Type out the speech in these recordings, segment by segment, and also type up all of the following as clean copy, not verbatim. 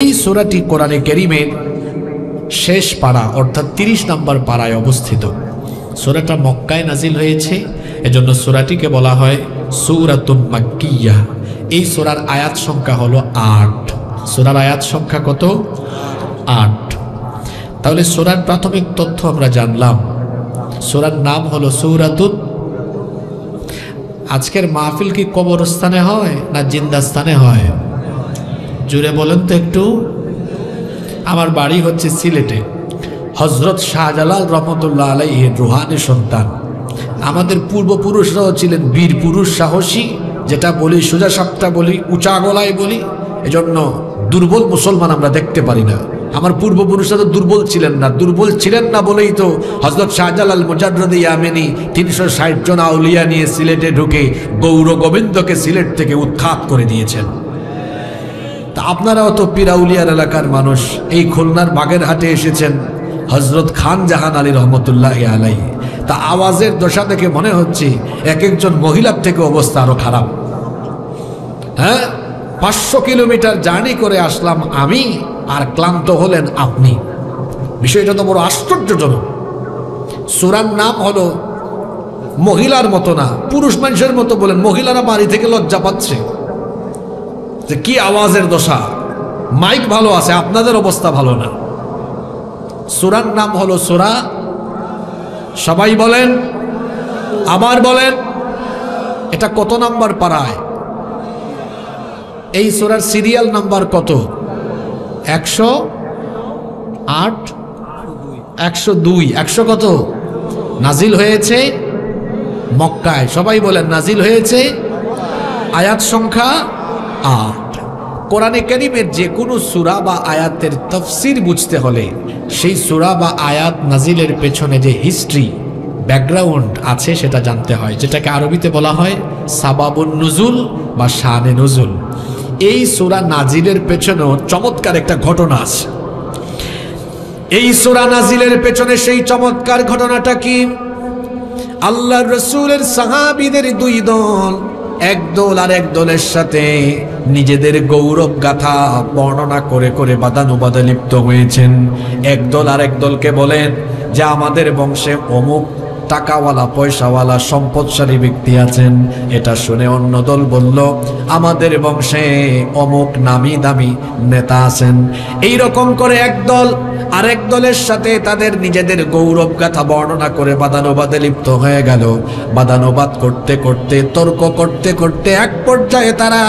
এই সূরাটি কোরআনে কারীমের শেষ পারা অর্থাৎ 30 নম্বর পারায় অবস্থিত। সূরাটা মক্কায় নাজিল হয়েছে, এজন্য সূরাটিকে বলা হয় সূরাতুম মাক্কিয়া। এই সূরার আয়াত সংখ্যা হলো 8। সূরার আয়াত সংখ্যা কত? 8। তাহলে সূরার প্রাথমিক তথ্য আমরা জানলাম। সূরার নাম হলো সূরাতুত। আজকের মাহফিল কি কবরস্থানে হয় না জিন্দাস্থানে হয়? জুড়ে বলেন তো একটু। আমার বাড়ি হচ্ছে সিলেটে। হযরত শাহজালাল রহমতুল্লাহ আলাইহির রুহানি সন্তান। আমাদের পূর্বপুরুষরাও ছিলেন বীর পুরুষ, সাহসী, যেটা বলি সোজা সাপটা বলি, উঁচা গলায় বলি। এজন্য দুর্বল মুসলমান আমরা দেখতে পারি না। আমার পূর্বপুরুষরা তো দুর্বল ছিলেন না বলেই তো হযরত শাহজালাল মুজাদ্দিদ ইয়ামেনি 360 জন আউলিয়া নিয়ে সিলেটে ঢুকে গৌর গোবিন্দকে সিলেট থেকে উৎখাত করে দিয়েছেন। তা আপনারাও তো পীর আউলিয়ার এলাকার মানুষ। এই খুলনার বাগেরহাটে এসেছেন হযরত খান জাহান আলী রহমতুল্লাহি আলাইহি। তা আওয়াজের দশা দেখে মনে হচ্ছে এক একজন মহিলার থেকে অবস্থা আরো খারাপ। হ্যাঁ, 500 কিলোমিটার জার্নি করে আসলাম আমি, আর ক্লান্ত হলেন আপনি। বিষয়টা তো বড় আশ্চর্যজনক। সূরার নাম হলো মহিলার মতো না, পুরুষ মানুষের মতো বলেন। মহিলারা বাড়ি থেকে লজ্জা পাচ্ছে যে কি আওয়াজের দশা। মাইক ভালো আছে, আপনাদের অবস্থা ভালো না। সূরার নাম হলো সূরা, সবাই বলেন, আবার বলেন। এটা কত নাম্বার পারায়? এই সূরার সিরিয়াল নাম্বার কত? 108, 102, 100 কত? নাজিল হয়েছে মক্কায়। সবাই বলেন, নাজিল হয়েছে। আয়াত সংখ্যা 8। কোরআনে কারীমের যে কোনো সূরা বা আয়াতের তাফসীর বুঝতে হলে সেই সূরা বা আয়াত নাজিলের পেছনে যে হিস্ট্রি, ব্যাকগ্রাউন্ড আছে সেটা জানতে হয়, যেটাকে আরবিতে বলা হয় সাবাবুন নুজুল বা শানে নুজুল। এই সূরা নাজিলের পেছনেও চমৎকার একটা ঘটনা আছে। এই সূরা নাজিলের পেছনে সেই চমৎকার ঘটনাটা কি? আল্লাহর রাসূলের সাহাবীদের দুই দল, এক দল আর এক দলের সাথে নিজেদের গৌরব গাথা বর্ণনা করে করে বাদানুবাদে লিপ্ত হয়েছেন। এক দল আর এক দলকে বলেন যে আমাদের বংশে অমুক টাকাওয়ালা, পয়সাওয়ালা, সম্পদশালী ব্যক্তি আছেন। এটা শুনে অন্য দল বলল আমাদের বংশে অমুক নামি দামি নেতা আছেন। এই রকম করে এক দল আরেক দলের সাথে তাদের নিজেদের গৌরব গাথা বর্ণনা করে বাদানুবাদে লিপ্ত হয়ে গেল। বাদানুবাদ করতে করতে, তর্ক করতে করতে এক পর্যায়ে তারা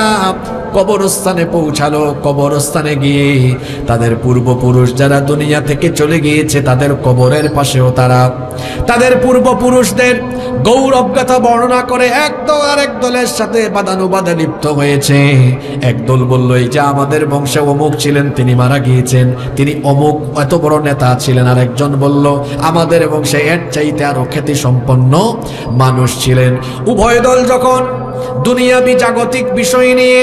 কবরস্থানে পৌঁছালো। কবরস্থানে গিয়ে তাদের পূর্বপুরুষ যারা দুনিয়া থেকে চলে গিয়েছে তাদের কবরের পাশেও তারা তাদের পূর্বপুরুষদের গৌরব গাথা বর্ণনা করে এক দল আরেক দলের সাথে বাদানুবাদে লিপ্ত হয়েছে। একদল বলল এই যে আমাদের বংশে অমুক ছিলেন, তিনি মারা গিয়েছেন, তিনি অমুক এত বড় নেতা ছিলেন। আর একজন বলল আমাদের বংশে এর চাইতে আরো খ্যাতি সম্পন্ন মানুষ ছিলেন। উভয় দল যখন দুনিয়াবি জাগতিক বিষয় নিয়ে,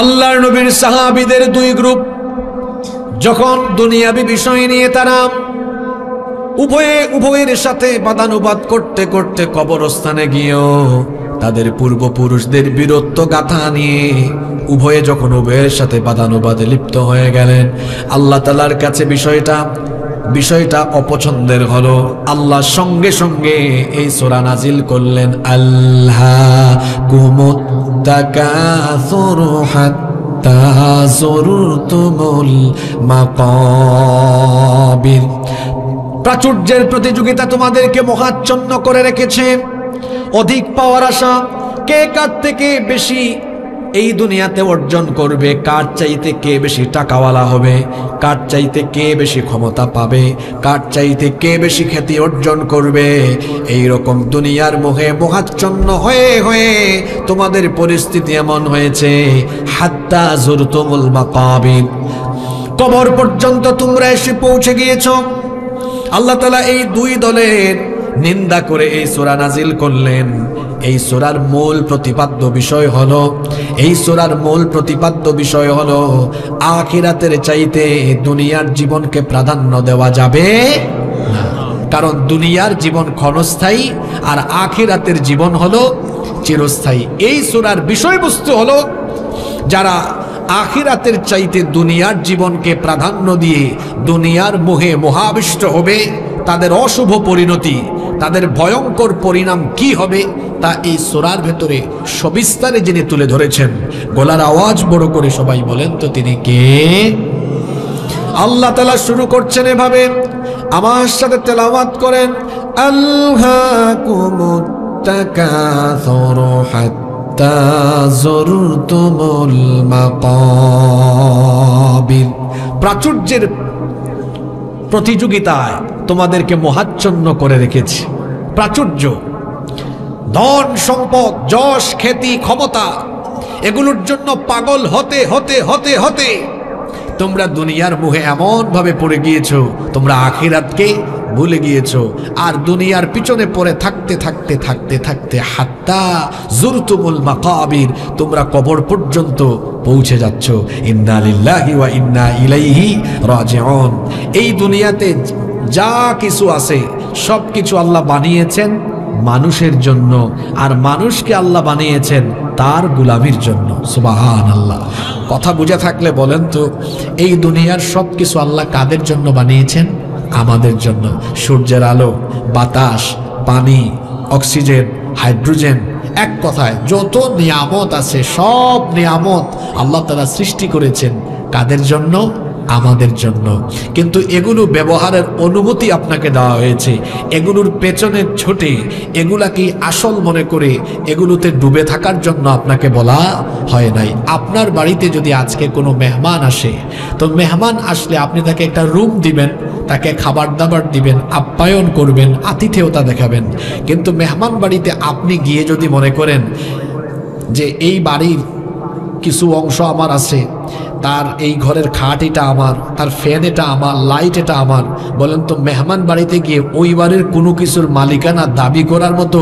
আল্লাহর নবীর সাহাবীদের দুই গ্রুপ যখন দুনিয়াবি বিষয় নিয়ে তারা উভয়ের সাথে বাদানুবাদ করতে করতে কবরস্থানে গিয়েও তাদের পূর্বপুরুষদের বীরত্ব গাথা নিয়ে উভয়ে যখন উভয়ের সাথে বাদানুবাদে লিপ্ত হয়ে গেলেন, আল্লাহ তাআলার কাছে বিষয়টা অপছন্দের হলো। আল্লাহ সঙ্গে সঙ্গে এই সূরা নাজিল করলেন, আল্লাহকুমুত তাকাসুরু হাত্তা যুরতুমুল মাকাবির। প্রাচুর্যের প্রতিযোগিতা তোমাদেরকে মোহাচ্ছন্ন করে রেখেছে। অধিক পাওয়ার আশা, কে কার থেকে বেশি এই দুনিয়াতে অর্জন করবে, কার চাইতে কে বেশি টাকাওয়ালা হবে, কার চাইতে কে বেশি ক্ষমতা পাবে, কার চাইতে কে বেশি খ্যাতি অর্জন করবে, এই রকম দুনিয়ার মোহে মোহাচ্ছন্ন হয়ে হয়ে তোমাদের পরিস্থিতি এমন হয়েছে হাত্তা যুরতুমুল মাকাবির, কবর পর্যন্ত তোমরা এসে পৌঁছে গিয়েছো। আল্লাহ তাআলা এই দুই দলের নিন্দা করে এই সূরা নাজিল করলেন। এই সূরার মূল প্রতিপাদ্য বিষয় হলো আখিরাতের চাইতে দুনিয়ার জীবনকে প্রাধান্য দেওয়া যাবে না। কারণ দুনিয়ার জীবন ক্ষণস্থায়ী আর আখিরাতের জীবন হলো চিরস্থায়ী। এই সূরার বিষয়বস্তু হলো যারা আখিরাতের চাইতে দুনিয়ার জীবনকে প্রাধান্য দিয়ে দুনিয়ার মোহে মোহাবিষ্ট হবে, তাদের অশুভ পরিণতি, তাদের ভয়ঙ্কর পরিণাম কি হবে তা এই সূরার ভেতরে সবিস্তারে যিনি তুলে ধরেছেন। গলার আওয়াজ বড় করে সবাই বলেন তো তিনি কে? আল্লাহ তাআলা শুরু করছেন এভাবে, আমার সাথে তেলাওয়াত করেন, আলহাকুমুত তাকাসুরু হাত্তা যুরতুমুল মাকাবির। প্রাচুর্যের প্রতিযোগিতায় তোমাদেরকে মোহাচ্ছন্ন করে রেখেছি। প্রাচুর্য, ধন সম্পদ, যশ খ্যাতি, ক্ষমতা, এগুলোর জন্য পাগল হতে হতে হতে হতে তোমরা দুনিয়ার মুহে এমন ভাবে পড়ে গিয়েছো, তোমরা আখিরাতকে ভুলে গিয়েছো। আর দুনিয়ার পিছনে পড়ে থাকতে থাকতে থাকতে থাকতে হাত্তা যুরতুমুল মাকাবির, তোমরা কবর পর্যন্ত পৌঁছে যাচ্ছ। ইন্না লিল্লাহি ওয়া ইন্না ইলাইহি রাজিউন। এই দুনিয়াতে যা কিছু আছে সব কিছু আল্লাহ বানিয়েছেন মানুষের জন্য, আর মানুষকে আল্লাহ বানিয়েছেন তার গোলামির জন্য। সুবহানাল্লাহ। কথা বুঝে থাকলে বলেন তো, এই দুনিয়ার সব কিছু আল্লাহ কাদের জন্য বানিয়েছেন? আমাদের জন্য। সূর্যের আলো, বাতাস, পানি, অক্সিজেন, হাইড্রোজেন, এক কথায় যত নিয়ামত আছে সব নিয়ামত আল্লাহ তাআলা সৃষ্টি করেছেন কাদের জন্য? আমাদের জন্য। কিন্তু এগুলো ব্যবহারের অনুমতি আপনাকে দেওয়া হয়েছে। এগুলোর পেছনে ছুটে এগুলাকে আসল মনে করে এগুলোতে ডুবে থাকার জন্য আপনাকে বলা হয় নাই। আপনার বাড়িতে যদি আজকে কোনো মেহমান আসে, তো মেহমান আসলে আপনি তাকে একটা রুম দিবেন, তাকে খাবার দাবার দিবেন, আপ্যায়ন করবেন, আতিথেয়তা দেখাবেন। কিন্তু মেহমান বাড়িতে আপনি গিয়ে যদি মনে করেন যে এই বাড়ির কিছু অংশ আমার আছে, তার এই ঘরের খাট এটা আমার, তার ফ্যান এটা আমার, লাইট এটা আমার, বলেন তো মেহমান বাড়িতে গিয়ে ওই বাড়ির কোনো কিছুর মালিকানা দাবি করার মতো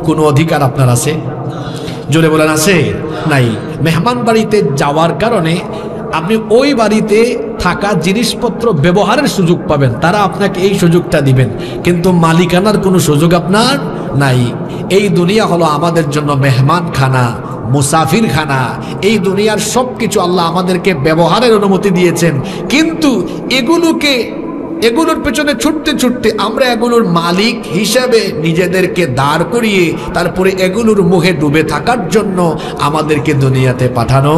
কোনো অধিকার আপনার আছে? জোরে বলেন আছে? নাই। মেহমান বাড়িতে যাওয়ার কারণে আপনি ওই বাড়িতে থাকা জিনিসপত্র ব্যবহারের সুযোগ পাবেন, তারা আপনাকে এই সুযোগটা দিবেন, কিন্তু মালিকানার কোনো সুযোগ আপনার নাই। এই দুনিয়া হলো আমাদের জন্য মেহমান খানা, মুসাফির খানা। এই দুনিয়ার সব কিছু আল্লাহ আমাদেরকে ব্যবহারের অনুমতি দিয়েছেন, কিন্তু এগুলোর পেছনে ছুটতে ছুটতে আমরা এগুলোর মালিক হিসাবে নিজেদেরকে দাঁড় করিয়ে তারপরে এগুলোর মুখে ডুবে থাকার জন্য আমাদেরকে দুনিয়াতে পাঠানো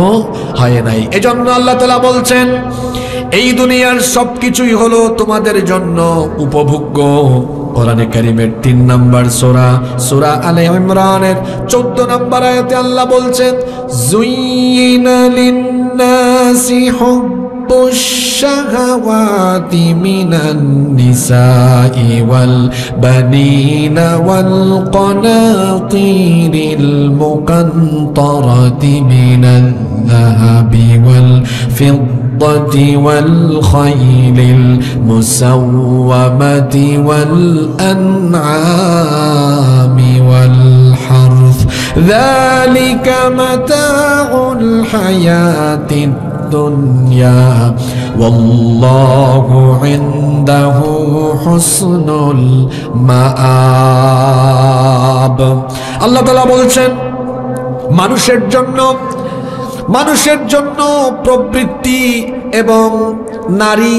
হয় নাই। এজন্য আল্লাহ তাআলা বলছেন, এই দুনিয়ার সব কিছুই হলো তোমাদের জন্য উপভোগ্য। কোরআনে কারীমের 3 নম্বর সূরা আলে ইমরানের 14 নম্বর আয়াতে আল্লাহ বলছেন, যুয়িনা লিন-নাসি হুব্বুশ শাহাওয়াতি মিনান নিসাই ওয়াল বানিনা ওয়াল কানাতিরিল মুকান্তারাতি মিনাল যাহাবি ওয়াল ফিদ্দাতি ওয়াল খাইলিল মুসাওওয়ামাতি ওয়াল الأنعام والحرث ذلك متاع الحياة الدنيا والله عنده حسن المآب। আল্লাহ তাআলা বলছেন, মানুষের জন্য প্রবৃত্তি এবং নারী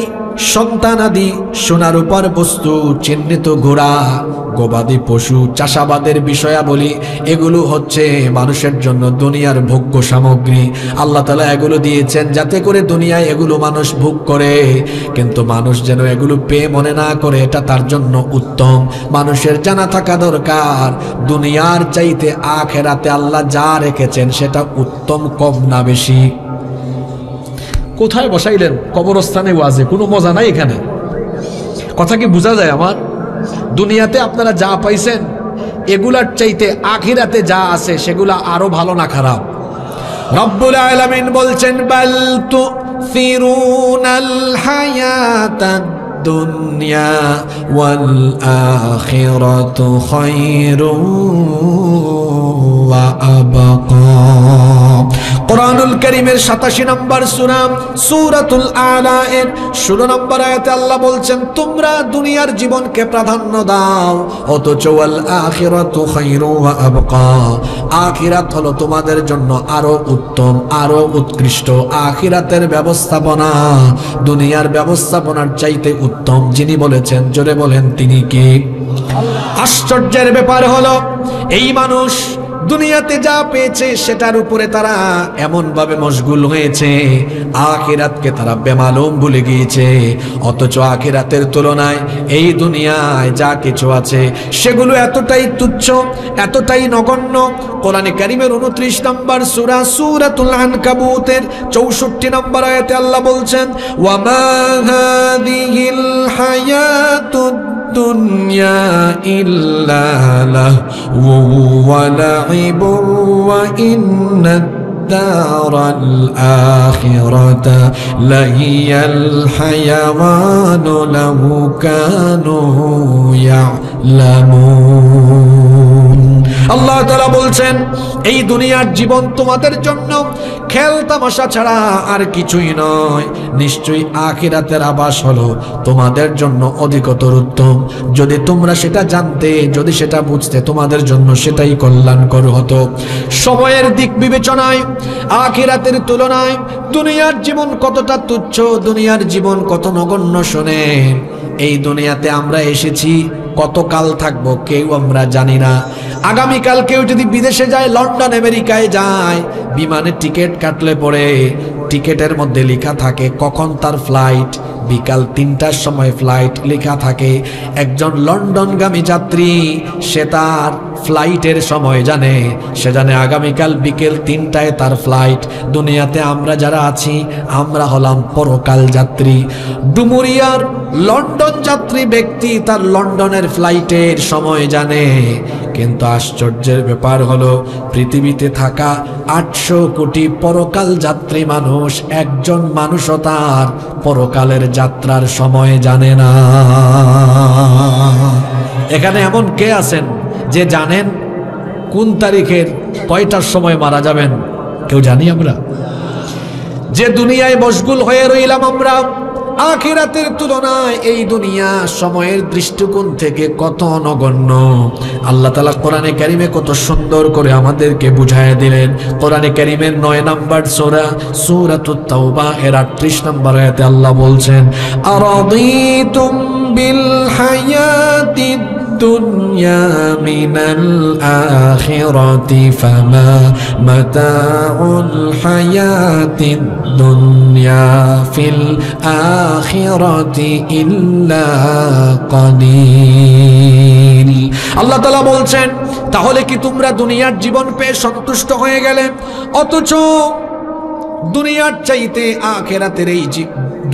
সন্তানাদি, সোনার উপর বস্তু, চিহ্নিত ঘোড়া, গবাদি পশু, চাষাবাদের বিষয়াবলী, এগুলো হচ্ছে মানুষের জন্য দুনিয়ার ভোগ্য সামগ্রী। আল্লাহ তাআলা এগুলো দিয়েছেন যাতে করে দুনিয়ায় এগুলো মানুষ ভোগ করে, কিন্তু মানুষ যেন এগুলো পেয়ে মনে না করে এটা তার জন্য উত্তম। মানুষের জানা থাকা দরকার, দুনিয়ার চাইতে আখিরাতে আল্লাহ যা রেখেছেন সেটা উত্তম, কম না বেশি। কোথায় বসাইলেন? কবরস্থানে ওয়াজে, কোনো মজা নাই এখানে। কথা কি বোঝা যায় আমার? দুনিয়াতে আপনারা যা পাইছেন এগুলার চাইতে আখিরাতে যা আছে সেগুলা আরো ভালো না খারাপ? রব্বুল আলামিন বলছেন, বাল তুসিরুনাল হায়াতাদ দুনিয়া ওয়াল আখিরাতু খায়রুন ওয়া আবকা। কোরআনুল কারীমের 87 নম্বর সূরা সূরাতুল আলা এর 16 নম্বর আয়াতে আল্লাহ বলছেন, তোমরা দুনিয়ার জীবনকে প্রাধান্য দাও, অথচ ওয়াল আখিরাতু খায়রু ওয়া আবকা, আখিরাত হলো তোমাদের জন্য আরো উত্তম, আরো উৎকৃষ্ট। আখিরাতের ব্যবস্থাপনা দুনিয়ার ব্যবস্থাপনার চাইতে উত্তম। যিনি বলেছেন, জোরে বলেন তিনি কে? আশ্চর্যের ব্যাপার হলো এই মানুষ দুনিয়াতে যা পেয়েছে সেটার উপরে তারা এমন ভাবে মশগুল হয়েছে, আখিরাতকে তারা বেমালুম ভুলে গিয়েছে। অথচ আখিরাতের তুলনায় এই দুনিয়ায় যা কিছু আছে সেগুলো এতটাই তুচ্ছ, এতটাই নগণ্য। কোরআনে কারীমের 29 নম্বর সূরা সূরাতুল আনকাবুতের 64 নম্বর আয়াতে আল্লাহ বলছেন, ওয়া মা হাযিহিল হায়াতুদ দুনিয়া ইল্লা লাহু ওয়া লাইবু ওয়া ইন্নাদ দারাল আখিরাতা লাহিয়াল হায়াওয়ানু লাউ কানু ইয়ালামুন। আল্লাহ তাআলা বলছেন, এই দুনিয়ার জীবন তোমাদের জন্য খেল তামাশা ছাড়া আর কিছুই নয়। নিশ্চয়ই আখিরাতের আবাস হলো তোমাদের জন্য অধিকতর উত্তম। যদি তোমরা সেটা জানতে, যদি সেটা বুঝতে, তোমাদের জন্য সেটাই কল্যাণকর হতো। সময়ের দিক বিবেচনায় আখিরাতের তুলনায় দুনিয়ার জীবন কতটা তুচ্ছ, দুনিয়ার জীবন কত নগণ্য শোনেন। এই দুনিয়াতে আমরা এসেছি, কতকাল থাকবো কেউ আমরা জানি না। আগামীকাল কেউ যদি বিদেশে যায়, লন্ডন আমেরিকায় যায়, বিমানে টিকিট কাটলে পরে টিকিটের মধ্যে লেখা থাকে কখন তার ফ্লাইট, বিকাল 3টার সময় ফ্লাইট লেখা থাকে। একজন লন্ডনগামী যাত্রী সে তার ফ্লাইটের সময় জানে, সে জানে আগামীকাল বিকেল 3টায় তার ফ্লাইট। দুনিয়াতে আমরা যারা আছি আমরা হলাম পরকাল যাত্রী। ডুমুরিয়ার লন্ডন যাত্রী ব্যক্তি তার লন্ডনের ফ্লাইটের সময় জানে, কিন্তু আশ্চর্যের ব্যাপার হলো পৃথিবীতে থাকা 800 কোটি পরকাল যাত্রী মানুষ, একজন মানুষও তার পরকালের যাত্রার সময় জানে না। এখানে এমন কে আছেন যে জানেন কোন তারিখের কয়টার সময় মারা যাবেন? কেউ জানি আমরা? যে দুনিয়ায় মশগুল হয়ে রইলাম আমরা, আখিরাতের তুলনায় এই দুনিয়া সময়ের দৃষ্টিকোণ থেকে কত নগণ্য। আল্লাহ তাআলা কোরআনে কারীমে কত সুন্দর করে আমাদেরকে বুঝায় দিলেন। কোরআনে কারীমের 9 নম্বর সূরা সূরাতুত তাওবা এর 38 নম্বর আয়াতে আল্লাহ বলছেন, আরাদিতুম বিল হায়াতিদ দুনিয়া মিনাল আখিরাতি ফামা মাতাউল হায়াতিদ দুনিয়া ফিল আখিরাতি ইল্লা কালিল। আল্লাহ তাআলা বলছেন, তাহলে কি তোমরা দুনিয়ার জীবন পেয়ে সন্তুষ্ট হয়ে গেলে, অথচ দুনিয়ার চাইতে আখিরাতের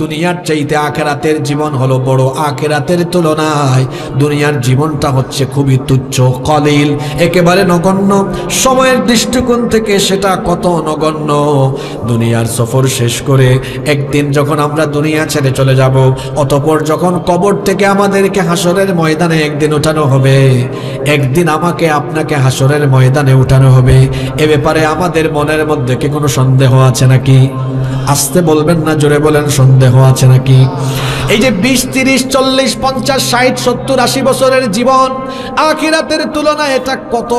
দুনিয়ার চাইতে আখিরাতের জীবন হলো বড়। আখিরাতের তুলনায় দুনিয়ার জীবনটা হচ্ছে খুবই তুচ্ছ, কলিল, একেবারে নগণ্য। সময়ের দৃষ্টিকোণ থেকে সেটা কত নগণ্য। দুনিয়ার সফর শেষ করে একদিন যখন আমরা দুনিয়া ছেড়ে চলে যাব, অতঃপর যখন কবর থেকে আমাদেরকে হাসরের ময়দানে একদিন উঠানো হবে, একদিন আমাকে আপনাকে হাসরের ময়দানে উঠানো হবে, এ ব্যাপারে আমাদের মনের মধ্যে কি কোনো সন্দেহ আছে নাকি? আসতে বলবেন না, জোরে বলেন, সন্দেহ আছে নাকি? এই যে 20, 30, 40, 50, 60, 70, 80 বছরের জীবন, আখিরাতের তুলনায় এটা কত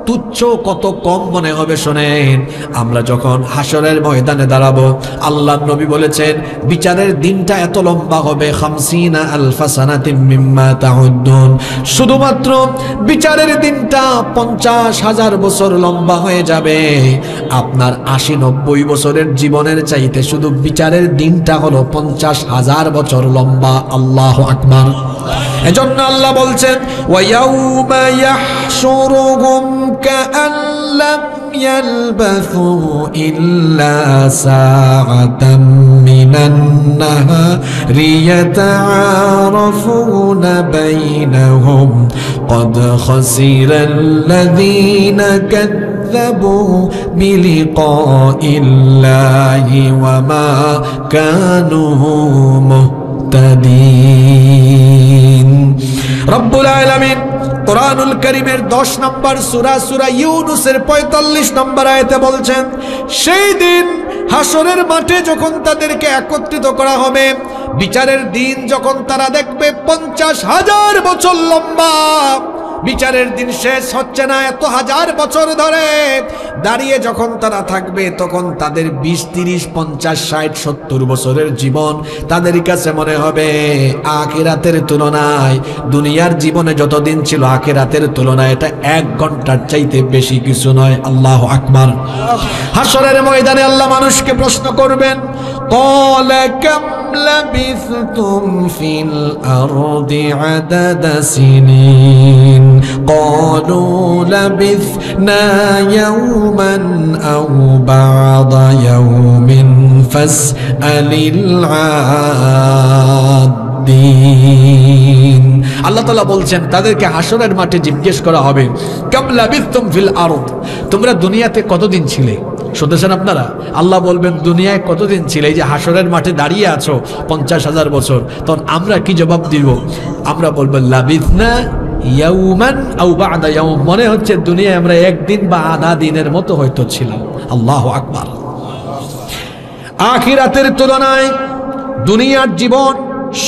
তুচ্ছ, কত কম মনে হবে। শোনেন, আমরা যখন হাসরের ময়দানে দাঁড়াবো, আল্লাহর নবী বলেছেন বিচারের দিনটা এত লম্বা হবে, 50 আলফা সানাতিম মিম্মা তাউদ্দুন, শুধুমাত্র বিচারের দিনটা 50,000 বছর লম্বা হয়ে যাবে। আপনার 80-90 বছরের জীবনের চাইতে শুধু বিচারের দিনটা হলো 50,000 বছর লম্বা। আল্লাহু আকবার। এজন্য আল্লাহ বলছেন, ওয়ায়াউমা ইয়াহশুরুহুম কাআন লাম ইয়ালবাথু ইল্লা সাআতাম মিনান নাহারি ইয়াতাআরাফুনা বাইনাহুম ক্বাদ খাসিরাল্লাযীনা কাযযাবু বিলিকাইল্লাহি ওয়া মা কানু মুহতাদিন। রব্বুল আলামিন কোরআনুল কারীমের 10 নম্বর সূরা সূরা ইউনূসের 45 নম্বর আয়াতে বলছেন, সেই দিন হাসরের মাঠে যখন তাদেরকে একত্রিত করা হবে, বিচারের দিন যখন তারা দেখবে 50,000 বছর লম্বা, বিচারের দিন শেষ হচ্ছে না, এত হাজার বছর ধরে দাঁড়িয়ে যখন তারা থাকবে, তখন তাদের 20, 30, 50, 60, 70 বছরের জীবন তাদের কাছে মনে হবে আখিরাতের তুলনায়, দুনিয়ার জীবনে যতদিন ছিল আখিরাতের তুলনায় এটা 1 ঘন্টার চাইতে বেশি কিছু নয়। আল্লাহু আকবার। হাসরের ময়দানে আল্লাহ মানুষকে প্রশ্ন করবেন, ক্বালা কাম লাবিথতুম ফিল আরদি আদাদা সিনিন ক্বালু লাবিথনা ইয়াওমান আও বা'দা ইয়াওমিন ফাসআলিল আদিন। আল্লাহ তাআলা বলছেন, তাদেরকে হাসরের মাঠে জিজ্ঞেস করা হবে, কাম লাবিথতুম ফিল আরদ, তোমরা দুনিয়াতে কতদিন ছিলে? শুনতেছেন আপনারা? আল্লাহ বলবেন, দুনিয়ায় কতদিন ছিলে? এই যে হাসরের মাঠে দাঁড়িয়ে আছো 50,000 বছর, তখন আমরা কি জবাব দিব? আমরা বলবো লাবিথনা ইয়াওমান আও বা'দা ইয়াওম, মনে হচ্ছে দুনিয়ায় আমরা একদিন বা আধা দিনের মতো হয়তো ছিলাম। আল্লাহু আকবার। আখিরাতের তুলনায় দুনিয়ার জীবন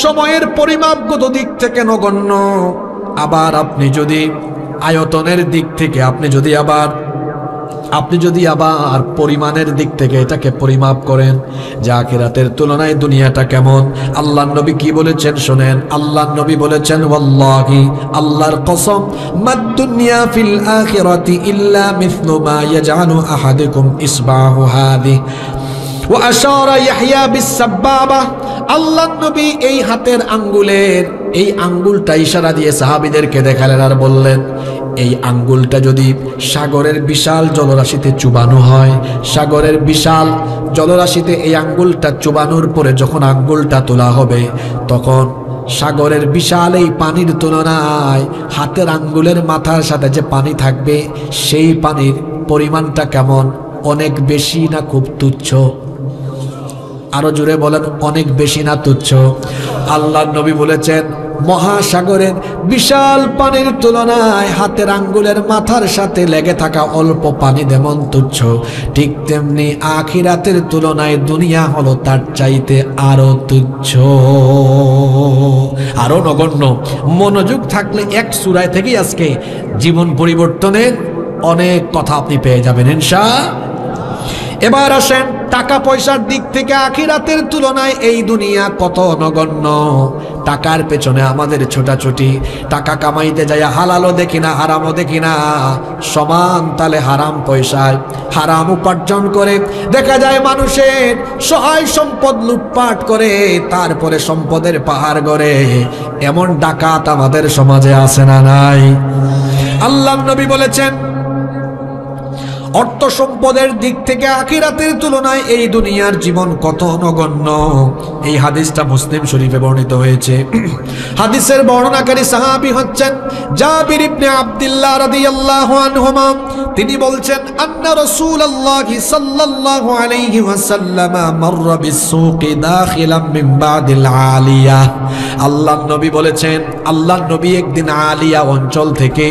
সময়ের পরিমাপগত দিক থেকে নগণ্য। আবার আপনি যদি আয়তনের দিক থেকে, আপনি যদি আবার পরিমাণের দিক থেকে এটাকে পরিমাপ করেন যে আখিরাতের তুলনায় দুনিয়াটা কেমন, আল্লাহর নবী কি বলেছেন শুনেন। আল্লাহর নবী বলেছেন, ওয়াল্লাহি, আল্লাহর কসম, মাদ দুনিয়া ফিল আখিরাতি ইল্লা মিসলু মা ইয়াজআলু আহাদুকুম ইসবাহু হাদি ওয়া আশারা ইয়াহইয়া বিস-সাব্বাবা। আল্লাহর নবী এই হাতের আঙ্গুলের এই আঙ্গুলটা ইশারা দিয়ে সাহাবীদেরকে দেখালেন আর বললেন, এই আঙ্গুলটা যদি সাগরের বিশাল জলরাশিতে চুবানো হয়, সাগরের বিশাল জলরাশিতে এই আঙ্গুলটা চুবানোর পরে যখন আঙ্গুলটা তোলা হবে, তখন সাগরের বিশাল এই পানির তুলনায় হাতের আঙ্গুলের মাথার সাথে যে পানি থাকবে, সেই পানির পরিমাণটা কেমন? অনেক বেশি না খুব তুচ্ছ? আরো জোরে বলেন, অনেক বেশি না তুচ্ছ? আল্লাহর নবী বলেছেন, মহাসাগরের বিশাল পানির তুলনায় হাতের আঙ্গুলের মাথার সাথে লেগে থাকা অল্প পানি যেমন তুচ্ছ, ঠিক তেমনি আখিরাতের তুলনায় দুনিয়া হলো তার চাইতে আরো তুচ্ছ, আরো নগণ্য। মনোযোগ থাকলে এক সূরায় থেকেই আজকে জীবন পরিবর্তনের অনেক কথা আপনি পেয়ে যাবেন ইনশাআল্লাহ। এবার আসেন টাকা পয়সার দিক থেকে আখিরাতের তুলনায় এই দুনিয়া কত নগণ্য। টাকার পেছনে আমাদের ছোটাছুটি, টাকা কামাইতে যায় হালালও দেখি না হারামও দেখি না, সমান তালে হারাম পয়সায় হারাম উপার্জন করে দেখা যায় মানুষের সহায় সম্পদ লুটপাট করে, তারপরে সম্পদের পাহাড় গড়ে। এমন ডাকাত আমাদের সমাজে আছে না নাই? আল্লাহর নবী বলেছেন, অর্থ সম্পদের দিক থেকে আখিরাতের তুলনায় এই দুনিয়ার জীবন কত নগণ্য। এই হাদিসটা মুসলিম শরীফে বর্ণিত হয়েছে। হাদিসের বর্ণনাকারী সাহাবী হচ্ছেন জাবির ইবনে আব্দুল্লাহ রাদিয়াল্লাহু আনহুমা। তিনি বলছেন, আন্না রাসূলুল্লাহি সাল্লাল্লাহু আলাইহি ওয়াসাল্লাম মাররা বিস-সুকি দাখিলাম মিন বাদিল আলিয়া। আল্লাহর নবী বলেছেন, আল্লাহর নবী একদিন আলিয়া অঞ্চল থেকে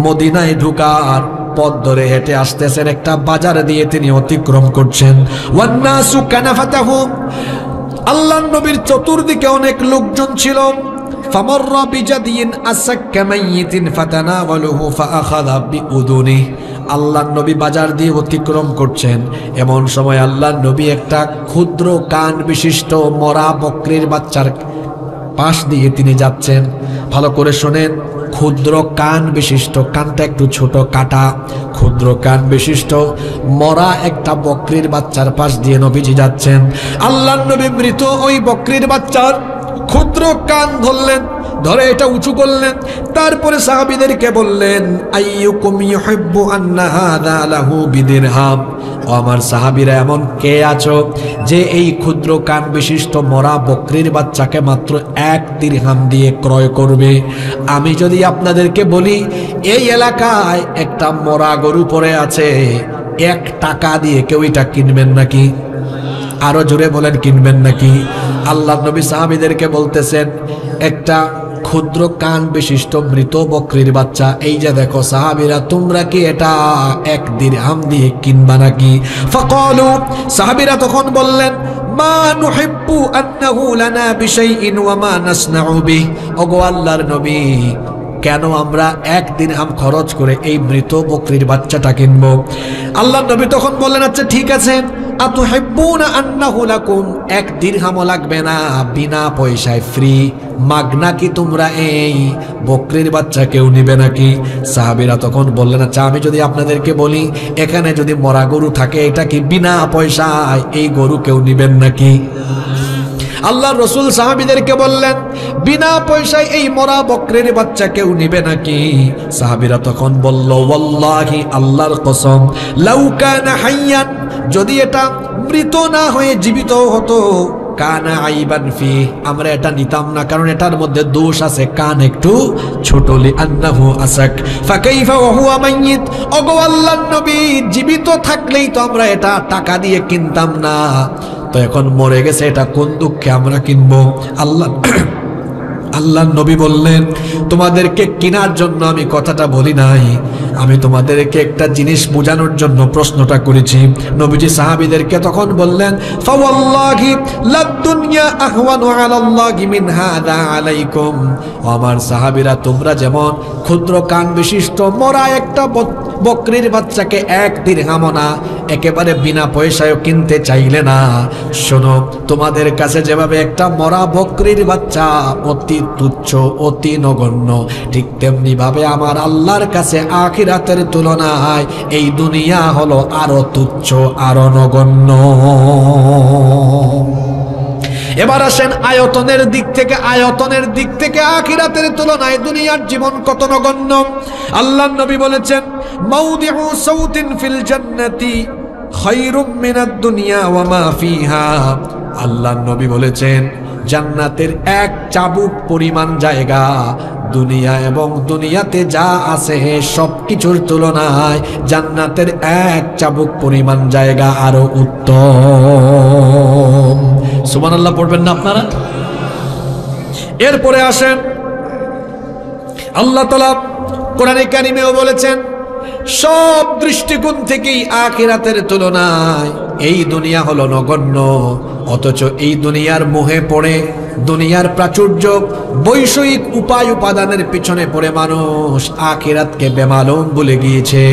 মদিনায় ঢোকার পথ ধরে হেঁটে আসতেছেন, একটা বাজার দিয়ে তিনি অতিক্রম করছেন। ওয়ান্নাসু কানাফাতাহু, আল্লাহর নবীর চতুর্দিকে অনেক লোকজন ছিল। ফামাররা বিজাদিন আসাক্কা মাইয়িতিন ফাতানাওয়ালুহু ফাআখাযা বিউদুনি। আল্লাহর নবী বাজার দিয়ে অতিক্রম করছেন, এমন সময় আল্লাহর নবী একটা ক্ষুদ্র কান বিশিষ্ট মরা বকরির বাচ্চার পাশ দিয়ে তিনি যাচ্ছেন। ভালো করে শোনেন, ক্ষুদ্র কান বিশিষ্ট, কানটা একটু ছোট কাটা, ক্ষুদ্র কান বিশিষ্ট মরা একটা বকরির বাচ্চার পাশ দিয়ে নবীজি যাচ্ছেন। আল্লাহর নবী মৃত ওই বকরির বাচ্চার ক্ষুদ্র কান ধরলেন, ধরে এটা উঁচু করলেন, তারপরে সাহাবীদেরকে বললেন, আইয়ুকুম ইউহিব্বু আন্না হাযা লাহু বিদিরহাম। ও আমার সাহাবীরা, এমন কে আছো যে এই ক্ষুদ্র কান বিশিষ্ট মরা বকরির বাচ্চাকে মাত্র 1 দিরহাম দিয়ে ক্রয় করবে? আমি যদি আপনাদেরকে বলি এই এলাকায় একটা মরা গরু পড়ে আছে, 1 টাকা দিয়ে কেউ এটা কিনবেন নাকি? আরো জোরে বলেন, কিনবেন নাকি? আল্লাহর নবী সাহাবীদেরকে বলতেছেন, একটা ক্ষুদ্র কান বিশিষ্ট মৃত বকরির বাচ্চা। এই যে দেখো সাহাবীরা, তোমরা কি এটা 1 দিরহাম দিয়ে কিনবা নাকি? ফাকালু, সাহাবীরা তখন বললেন, মা নুহিব্বু আন্নাহু লানা বিশাইইন ওয়া মা নাসনাউ বিহি। ওগো আল্লাহর নবী, কেন আমরা 1 দিরহাম খরচ করে এই মৃত বকরির বাচ্চাটা কিনবো? আল্লাহর নবী তখন বললেন, আচ্ছা ঠিক আছে, আতুহিব্বুনা আন্নাহু লাকুম, 1 দিরহামও লাগবে না, বিনা পয়সায় ফ্রি মাগনা কি তোমরা এই বকরির বাচ্চা কেউ নিবে নাকি? সাহাবীরা তখন বললেন, আচ্ছা আমি যদি আপনাদেরকে বলি এখানে যদি মরা গরু থাকে, এটা কি বিনা পয়সায় এই গরু কেউ নিবেন নাকি? আল্লাহর রাসূল সাহাবীদেরকে বললেন, বিনা পয়সায় এই মরা বকরির বাচ্চা কেউ নিবে নাকি? সাহাবীরা তখন বলল, ওয়াল্লাহি, আল্লাহর কসম, লাউ কানা হাইয়ান, যদি এটা মৃত না হয়ে জীবিত হতো, কানা আইবান ফি, আমরা এটা নিতাম না, কারণ এটার মধ্যে দোষ আছে, কান একটু ছোট, লি আন্নাহু আসাক ফাকাইফা ওয়া হুয়া মাইয়িত। ওগো আল্লাহর নবী, জীবিত থাকলেই তো আমরা এটা টাকা দিয়ে কিনতাম না, তো এখন মরে গেছে, এটা কোন দুঃখে আমরা কিনবো? আল্লাহর নবী বললেন, তোমাদেরকে কেনার জন্য আমি কথাটা বলি নাই, আমি তোমাদেরকে একটা জিনিস বোঝানোর জন্য প্রশ্নটা করেছি। নবীজি সাহাবীদেরকে তখন বললেন, ফাওয়াল্লাহি লাদ-দুনিয়া আহওয়ানু আলাল্লাহি মিন হাদা আলাইকুম। আমার সাহাবীরা, তোমরা যেমন ক্ষুদ্র কান বিশিষ্ট মরা একটা বকরির বাচ্চাকে 1 দিরহামও না, একেবারে বিনা পয়সায় কিনতে চাইলে না, শোনো, তোমাদের কাছে যেভাবে একটা মরা বকরির বাচ্চা অতি তুচ্ছ, অতি নগণ্য, ঠিক তেমনি ভাবে আমার আল্লাহর কাছে আখিরাতের তুলনায় এই দুনিয়া হলো আরো তুচ্ছ, আরো নগণ্য। এবার আসেন আয়তনের দিক থেকে আখিরাতের তুলনায় দুনিয়ার জীবন কত নগণ্য। আল্লাহর নবী বলেছেন, মাউদিউ সাউতিন ফিল জান্নাতি খায়রুম মিনাদ দুনিয়া ওয়া মা ফিহা। আল্লাহর নবী বলেছেন, জান্নাতের 1 চাবুক পরিমাণ জায়গা দুনিয়া এবং দুনিয়াতে যা আছে সবকিছুর তুলনায় জান্নাতের 1 চাবুক পরিমাণ জায়গা আরো উত্তম। সুবহানাল্লাহ পড়বেন না আপনারা? এরপরে আসেন, আল্লাহ তাআলা কোরআনে কারিমেও বলেছেন, সব দৃষ্টিকোণ থেকেই আখিরাতের তুলনায় এই দুনিয়া হলো নগণ্য, অথচ এই দুনিয়ার মোহে পড়ে, দুনিয়ার প্রাচুর্য, বৈষয়িক উপাদানের পিছনে পড়ে মানুষ আখিরাতকে বেমালুম ভুলে গিয়েছে।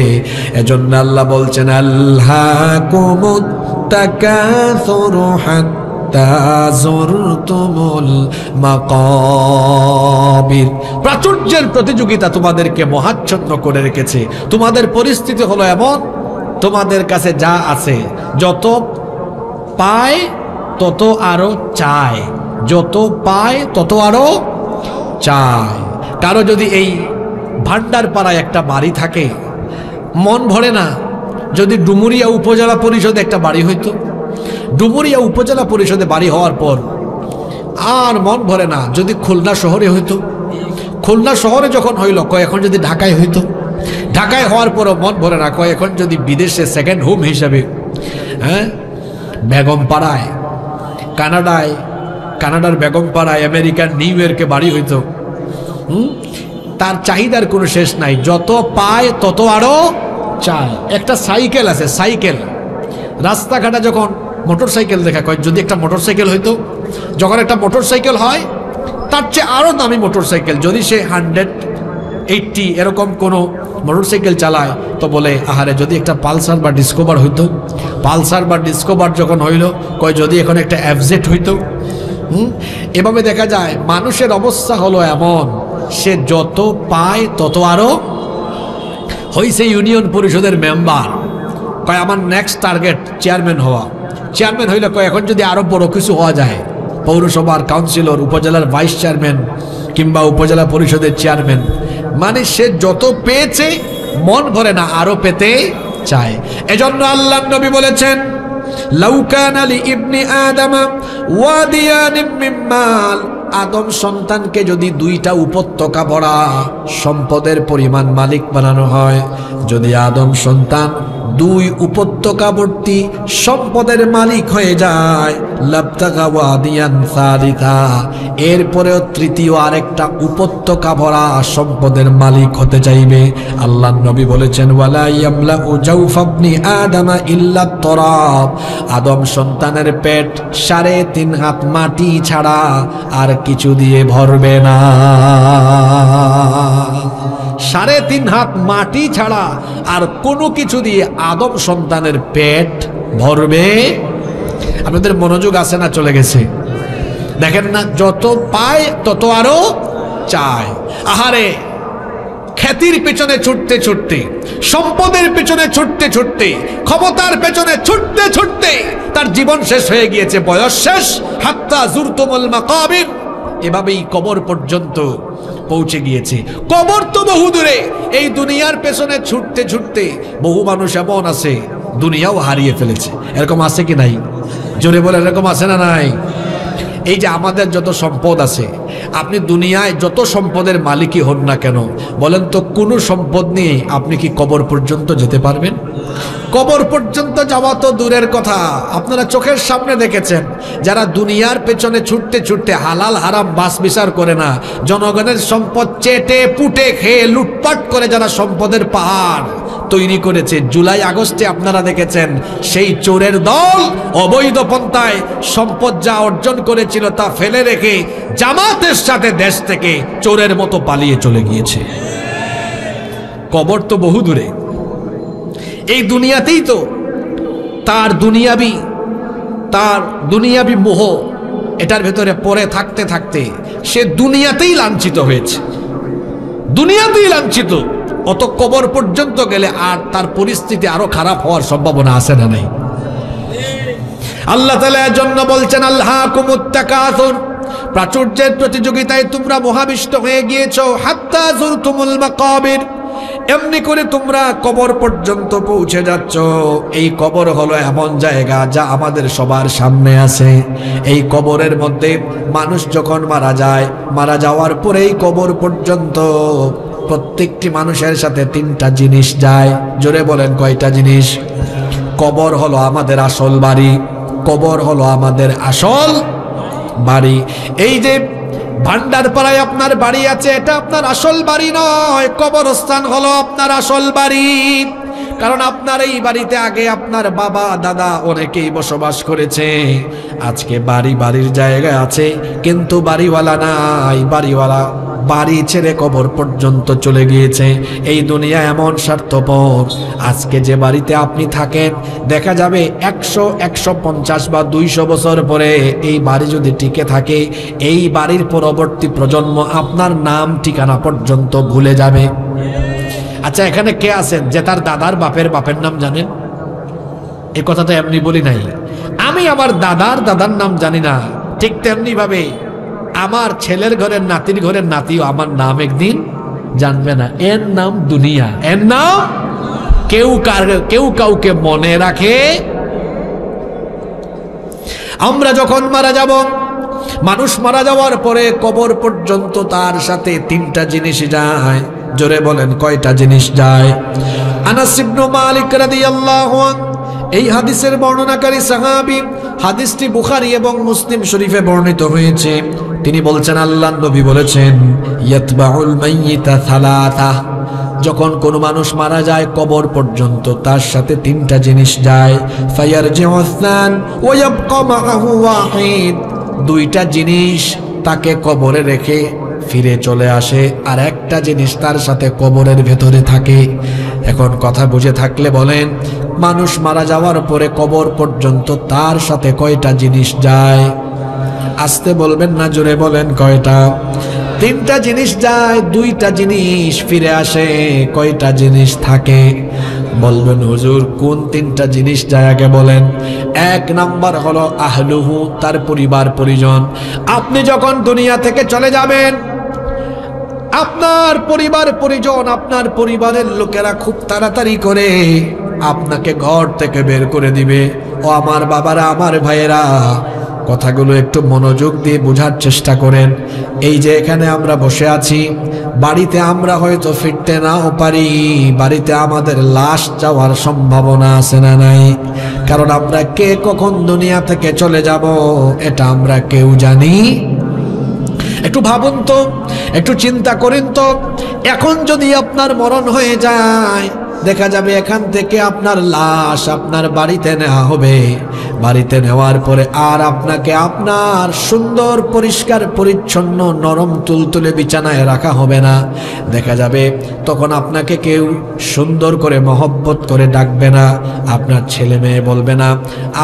এজন্য আল্লাহ বলছেন, আল্লাহকুমুত তাকাসুরু হাত্তা যুরতুমুল মাকাবির। প্রাচুর্যের প্রতিযোগিতা তোমাদেরকে মহাচ্ছন্ন করে রেখেছে। তোমাদের পরিস্থিতি হলো এমন, তোমাদের কাছে যা আছে, যত পায় তত আরো চায়, যত পায় তত আরো চায়। কারো যদি এই ভান্ডার পাড়ায় একটা বাড়ি থাকে, মন ভরে না। যদি ডুমুরিয়া উপজেলা পরিষদে একটা বাড়ি হইতো, ডুমুরিয়া উপজেলা পরিষদে বাড়ি হওয়ার পর আর মন ভরে না। যদি খুলনা শহরে হইতো, খুলনা শহরে যখন হইল, কয় এখন যদি ঢাকায় হইতো, ঢাকায় হওয়ার পরও মন ভরে না, কয় এখন যদি বিদেশে সেকেন্ড হোম হিসাবে, হ্যাঁ, বেগম পাড়ায়, কানাডায়, কানাডার বেগম পাড়ায়, আমেরিকার নিউ ইয়র্কে বাড়ি হইতো। তার চাহিদার কোনো শেষ নাই, যত পায় তত আরো চায়। একটা সাইকেল আছে, সাইকেল, রাস্তাঘাটে যখন মোটর সাইকেল দেখা, কয় যদি একটা মোটর সাইকেল হইতো, যখন একটা মোটর সাইকেল হয় তার চেয়ে আরো দামি মোটর সাইকেল, যদি সে 180 এরকম কোনো মোটর সাইকেল চালায়, তো বলে আহারে যদি একটা পালসার বা ডিসকভার হইতো। পালসার বা ডিসকভার যখন হইল, কয় যদি এখন একটা এফজেড হইতো। এভাবে দেখা যায় মানুষের অবস্থা হলো এমন, সে যত পায় তত আরো। হইছে ইউনিয়ন পরিষদের মেম্বার, কয় আমার নেক্সট টার্গেট চেয়ারম্যান হওয়া। চেয়ারম্যান হইলে কয় এখন যদি আরো বড় কিছু হওয়া যায়, পৌরসভার কাউন্সিলর, উপজেলার ভাইস চেয়ারম্যান কিংবা উপজেলা পরিষদের চেয়ারম্যান। মানে সে যত পেয়েছে মন ভরে না, আরো পেতে চায়। এজন্য আল্লাহর নবী বলেছেন, লাউ কানা লি ইবনি আদম ওয়াদিয়ান মিন মাল, আদম সন্তানকে যদি 2টা উপত্যকা ভরা সম্পদের পরিমাণ মালিক বানানো হয়, যদি আদম সন্তান দুই উপত্যকাবর্তী সম্পদের মালিক হয়ে যায়, লাবতাগা ওয়াদিয়ান সালিসা, এরপরেও তৃতীয় আরেকটা উপত্যকা ভরা সম্পদের মালিক হতে চাইবে। আল্লাহর নবী বলেছেন, ওয়ালা ইয়ামলাউ জাওফা ইবনি আদম ইল্লা তুরাব, আদম সন্তানের পেট 3.5 হাত মাটি ছাড়া আর কিছু দিয়ে ভরবে না। 3.5 হাত মাটি ছাড়া আর কোনো কিছু দিয়ে আদম সন্তানের পেট ভরবে। আপনাদের মনোযোগ আছে না চলে গেছে? দেখেন না, যত পায় তত আরো চায়। আহারে, খ্যাতির পেছনে ছুটতে ছুটতে, সম্পদের পেছনে ছুটতে ছুটতে, ক্ষমতার পেছনে ছুটতে ছুটতে তার জীবন শেষ হয়ে গিয়েছে, বয়স শেষ। হাত্তা জুরতুমুল মাকাবির, এভাবেই কবর পর্যন্ত পৌঁছে গিয়েছে। কবর তো বহু দূরে, এই দুনিয়ার পেছনে ছুটতে ছুটতে বহু মানুষ এমন আছে দুনিয়াও হারিয়ে ফেলেছে। এরকম আছে কি নাই? জোরে বলে, এরকম আছে না নাই? এই যে আমাদের যত সম্পদ আছে, আপনি দুনিয়ায় যত সম্পদের মালিকই হন না কেন, বলেন তো কোনো সম্পদ নিয়ে আপনি কি কবর পর্যন্ত যেতে পারবেন? কবর পর্যন্ত যাওয়া তো দূরের কথা, আপনারা চোখের সামনে দেখেছেন যারা দুনিয়ার পেছনে ছুটতে ছুটতে হালাল হারাম বাস বিচার করে না, জনগণের সম্পদ চেটে পুটে খেয়ে লুটপাট করে যারা সম্পদের পাহাড় তৈরি করেছে, জুলাই আগস্টে আপনারা দেখেছেন সেই চোরের দল অবৈধ পন্থায় সম্পদ যা অর্জন করেছিল তা ফেলে রেখে জামাতের সাথে দেশ থেকে চোরের মতো পালিয়ে চলে গিয়েছে। কবর তো বহু দূরে, এই দুনিয়াতেই তো তার দুনিয়াবি মোহ এটার ভেতরে পড়ে থাকতে থাকতে সে দুনিয়াতেই লাঞ্ছিত হয়েছে, দুনিয়াতেই লাঞ্ছিত। অত কবর পর্যন্ত গেলে আর তার পরিস্থিতি আরো খারাপ হওয়ার সম্ভাবনা আছে না নাই? আল্লাহ তাআলা এর জন্য বলছেন, আল্লাহকুমুত তাকাসুর, প্রাচুর্যের প্রতিযোগিতায় তোমরা মোহাবিষ্ট হয়ে গিয়েছো, হাত্তা যুরতুমুল মাকাবির, এমনি করে তোমরা কবর পর্যন্ত পৌঁছে যাচ্ছ। এই কবর হলো এমন জায়গা যা আমাদের সবার সামনে আছে। এই কবরের মধ্যে মানুষ যখন মারা যায়, মারা যাওয়ার পরেই কবর পর্যন্ত প্রত্যেকটি মানুষের সাথে 3টা জিনিস যায়। জোরে বলেন, কয়টা জিনিস? কবর হলো আমাদের আসল বাড়ি, কবর হলো আমাদের আসল বাড়ি। এই যে ভান্ডারপাড়ায় আপনার বাড়ি আছে, এটা আপনার আসল বাড়ি নয়, কবরস্থান হলো আপনার আসল বাড়ি। কারণ আপনার এই বাড়িতে আগে আপনার বাবা দাদা অনেকেই বসবাস করেছে। আজকে বাড়ির জায়গায় আছে, কিন্তু বাড়িওয়ালা নাই, বাড়িওয়ালা বাড়ি ছেড়ে কবর পর্যন্ত চলে গিয়েছে। এই দুনিয়া এমন স্বার্থপর, আজকে যে বাড়িতে আপনি থাকেন দেখা যাবে 100, 150 বা 200 বছর পরে এই বাড়ি যদি টিকে থাকে, এই বাড়ির পরবর্তী প্রজন্ম আপনার নাম ঠিকানা পর্যন্ত ভুলে যাবে। আচ্ছা, এখানে কে আছেন যে তার দাদার বাপের নাম জানেন? এই কথাটা এমনি বলি নাই, আমি আমার দাদার নাম জানি না, ঠিক তেমনি ভাবে আমার ছেলের ঘরের নাতির ঘরের নাতিও আমার নাম একদিন জানবে না। এর নাম দুনিয়া, এর নাম কেউ কাউকে মনে রাখে। আমরা যখন মারা যাব, মানুষ মারা যাওয়ার পরে কবর পর্যন্ত তার সাথে 3টা জিনিস যায়। জোরে বলেন, কয়টা জিনিস যায়? আনাস ইবনে মালিক রাদিয়াল্লাহু আনহু এই হাদিসের বর্ণনাকারী সাহাবী, হাদিসটি বুখারী এবং মুসলিম শরীফে বর্ণিত হয়েছে। তিনি বলছেন, আল্লাহর নবী বলেছেন, ইয়াতবাউল মাইয়িতা সালাসা, যখন কোনো মানুষ মারা যায় কবর পর্যন্ত তার সাথে 3টা জিনিস যায়। ফায়ারজিউ আসনান ওয়া ইয়াবকা মাআহু ওয়াহিদ, 2টা জিনিস তাকে কবরে রেখে ফিরে চলে আসে, আর একটা জিনিস তার সাথে কবরের ভেতরে থাকে। এখন কথা বুঝে থাকলে বলেন, মানুষ মারা যাওয়ার পরে কবর পর্যন্ত তার সাথে কয়টা জিনিস যায়? আস্তে বলবেন না, জোরে বলেন, কয়টা? 3টা জিনিস যায়, 2টা জিনিস ফিরে আসে, কয়টা জিনিস থাকে? বলবেন হুজুর কোন 3টা জিনিস যায় আগে বলেন। 1 নাম্বার হলো আহলুহু, তার পরিবার পরিজন। আপনি যখন দুনিয়া থেকে চলে যাবেন, আপনার পরিবার পরিজন, আপনার পরিবারের লোকেরা খুব তাড়াতাড়ি করে আপনাকে ঘর থেকে বের করে দিবে। ও আমার বাবারা, আমার ভাইয়েরা, কথাগুলো একটু মনোযোগ দিয়ে বোঝার চেষ্টা করেন। এই যে এখানে আমরা বসে আছি, বাড়িতে আমরা হয়তো ফিরতে নাও পারি, বাড়িতে আমাদের লাশ যাওয়ার সম্ভাবনা আছে না নাই? কারণ আমরা কে কখন দুনিয়া থেকে চলে যাব এটা আমরা কেউ জানি। একটু ভাবুন তো, একটু চিন্তা করেন তো, এখন যদি আপনার মরণ হয়ে যায়, দেখা যাবে এখান থেকে আপনার লাশ আপনার বাড়িতে নেওয়া হবে। বাড়িতে নেওয়ার পরে আর আপনাকে আপনার সুন্দর পরিষ্কার পরিচ্ছন্ন নরম তুলতুলে বিছানায় রাখা হবে না। দেখা যাবে তখন আপনাকে কেউ সুন্দর করে মহব্বত করে ডাকবে না। আপনার ছেলে মেয়ে বলবে না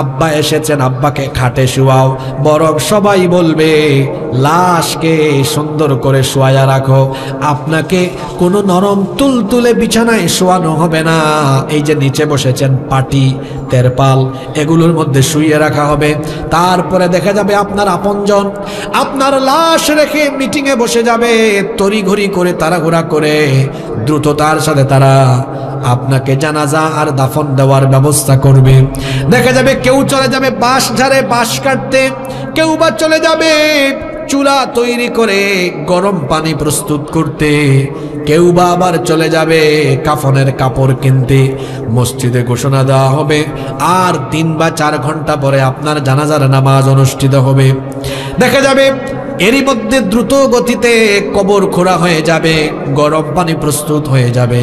আব্বা এসেছেন, আব্বাকে খাটে শুয়াও, বরং সবাই বলবে লাশকে সুন্দর করে শোয়া রাখো। আপনাকে কোনো নরম তুলতুলে বিছানায় শোয়ানো হবে না। এই যে নিচে বসেছেন পাটি, তেরপাল, এগুলোর মধ্যে শুইয়ে রাখা হবে। তারপরে দেখা যাবে আপনার আপনজন আপনার লাশ রেখে মিটিংয়ে বসে যাবে, তড়িঘড়ি করে তাড়াহুড়া করে দ্রুততার সাথে তারা আপনাকে জানাজা আর দাফন দেওয়ার ব্যবস্থা করবে। দেখা যাবে কেউ চলে যাবে বাঁশ ঝাড়ে বাঁশ কাটতে, কেউ বা চলে যাবে চুলা তৈরি করে গরম পানি প্রস্তুত করতে, কেউ বা আবার চলে যাবে কাফনের কাপড় কিনতে। মসজিদে ঘোষণা দেওয়া হবে আর 3 বা 4 ঘন্টা পরে আপনার জানাজার নামাজ অনুষ্ঠিত হবে। দেখা যাবে এরই মধ্যে দ্রুত গতিতে কবর খোঁড়া হয়ে যাবে, গরম পানি প্রস্তুত হয়ে যাবে।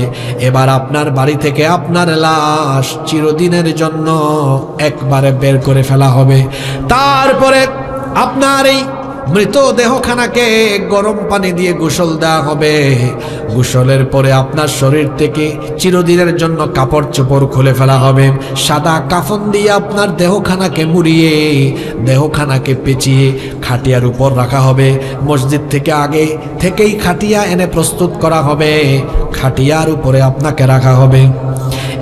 এবার আপনার বাড়ি থেকে আপনার লাশ চিরদিনের জন্য একবারে বের করে ফেলা হবে। তারপরে আপনার এই মৃতদেহখানাকে গরম পানি দিয়ে গোসল দেওয়া হবে। গোসলের পরে আপনার শরীর থেকে চিরদিনের জন্য কাপড় চোপড় খুলে ফেলা হবে। সাদা কাফন দিয়ে আপনার দেহখানাকে মুড়িয়ে দেহখানাকে পেঁচিয়ে খাটিয়ার উপর রাখা হবে। মসজিদ থেকে আগে থেকেই খাটিয়া এনে প্রস্তুত করা হবে, খাটিয়ার উপরে আপনাকে রাখা হবে।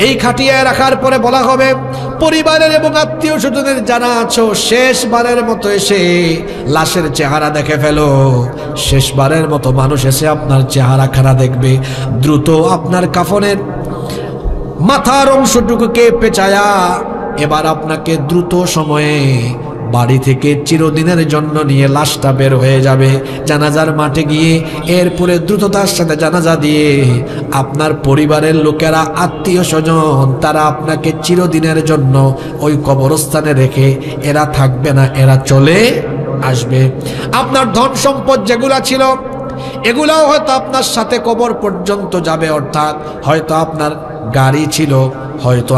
এই খাটিয়ায় রাখার পরে বলা হবে পরিবারের এবং আত্মীয় স্বজনের যারা আছো শেষবারের মতো এসে লাশের চেহারা দেখে ফেলো। শেষবারের মতো মানুষ এসে আপনার চেহারা খানা দেখবে। দ্রুত আপনার কাফনের মাথার অংশটুকুকে পেঁচায়া এবার আপনাকে দ্রুত সময়ে বাড়ি থেকে চিরদিনের জন্য নিয়ে লাশটা বের হয়ে যাবে জানাজার মাঠে গিয়ে। এরপরে দ্রুততার সাথে জানাজা দিয়ে আপনার পরিবারের লোকেরা, আত্মীয় স্বজন, তারা আপনাকে চিরদিনের জন্য ওই কবরস্থানে রেখে এরা থাকবে না, এরা চলে আসবে। আপনার ধন সম্পদ যেগুলা ছিল এগুলাও হয়তো আপনার সাথে কবর পর্যন্ত যাবে। অর্থাৎ হয়তো আপনার গাড়ি ছিল, হয়তো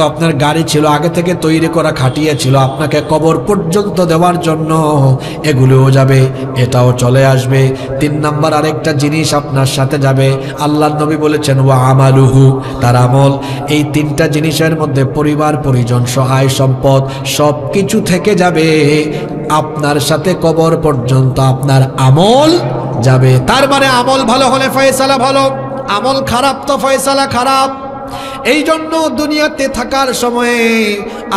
আপনার গাড়ি ছিল, আগে থেকে তৈরি করা খাটিয়া ছিল আপনাকে কবর পর্যন্ত দেওয়ার জন্য, এগুলোও যাবে, এটাও চলে আসবে। 3 নাম্বার আরেকটা জিনিস আপনার সাথে যাবে। আল্লাহর নবী বলেছেন ওয়া আমালুহু, তার আমল। এই 3টা জিনিসের মধ্যে পরিবার পরিজন সহায় সম্পদ সব কিছু থেকে যাবে। আপনার সাথে কবর পর্যন্ত আপনার আমল যাবে। তার মানে আমল ভালো হলে ফয়সালা ভালো, আমল খারাপ তো ফয়সালা খারাপ। এই জন্য দুনিয়াতে থাকার সময়ে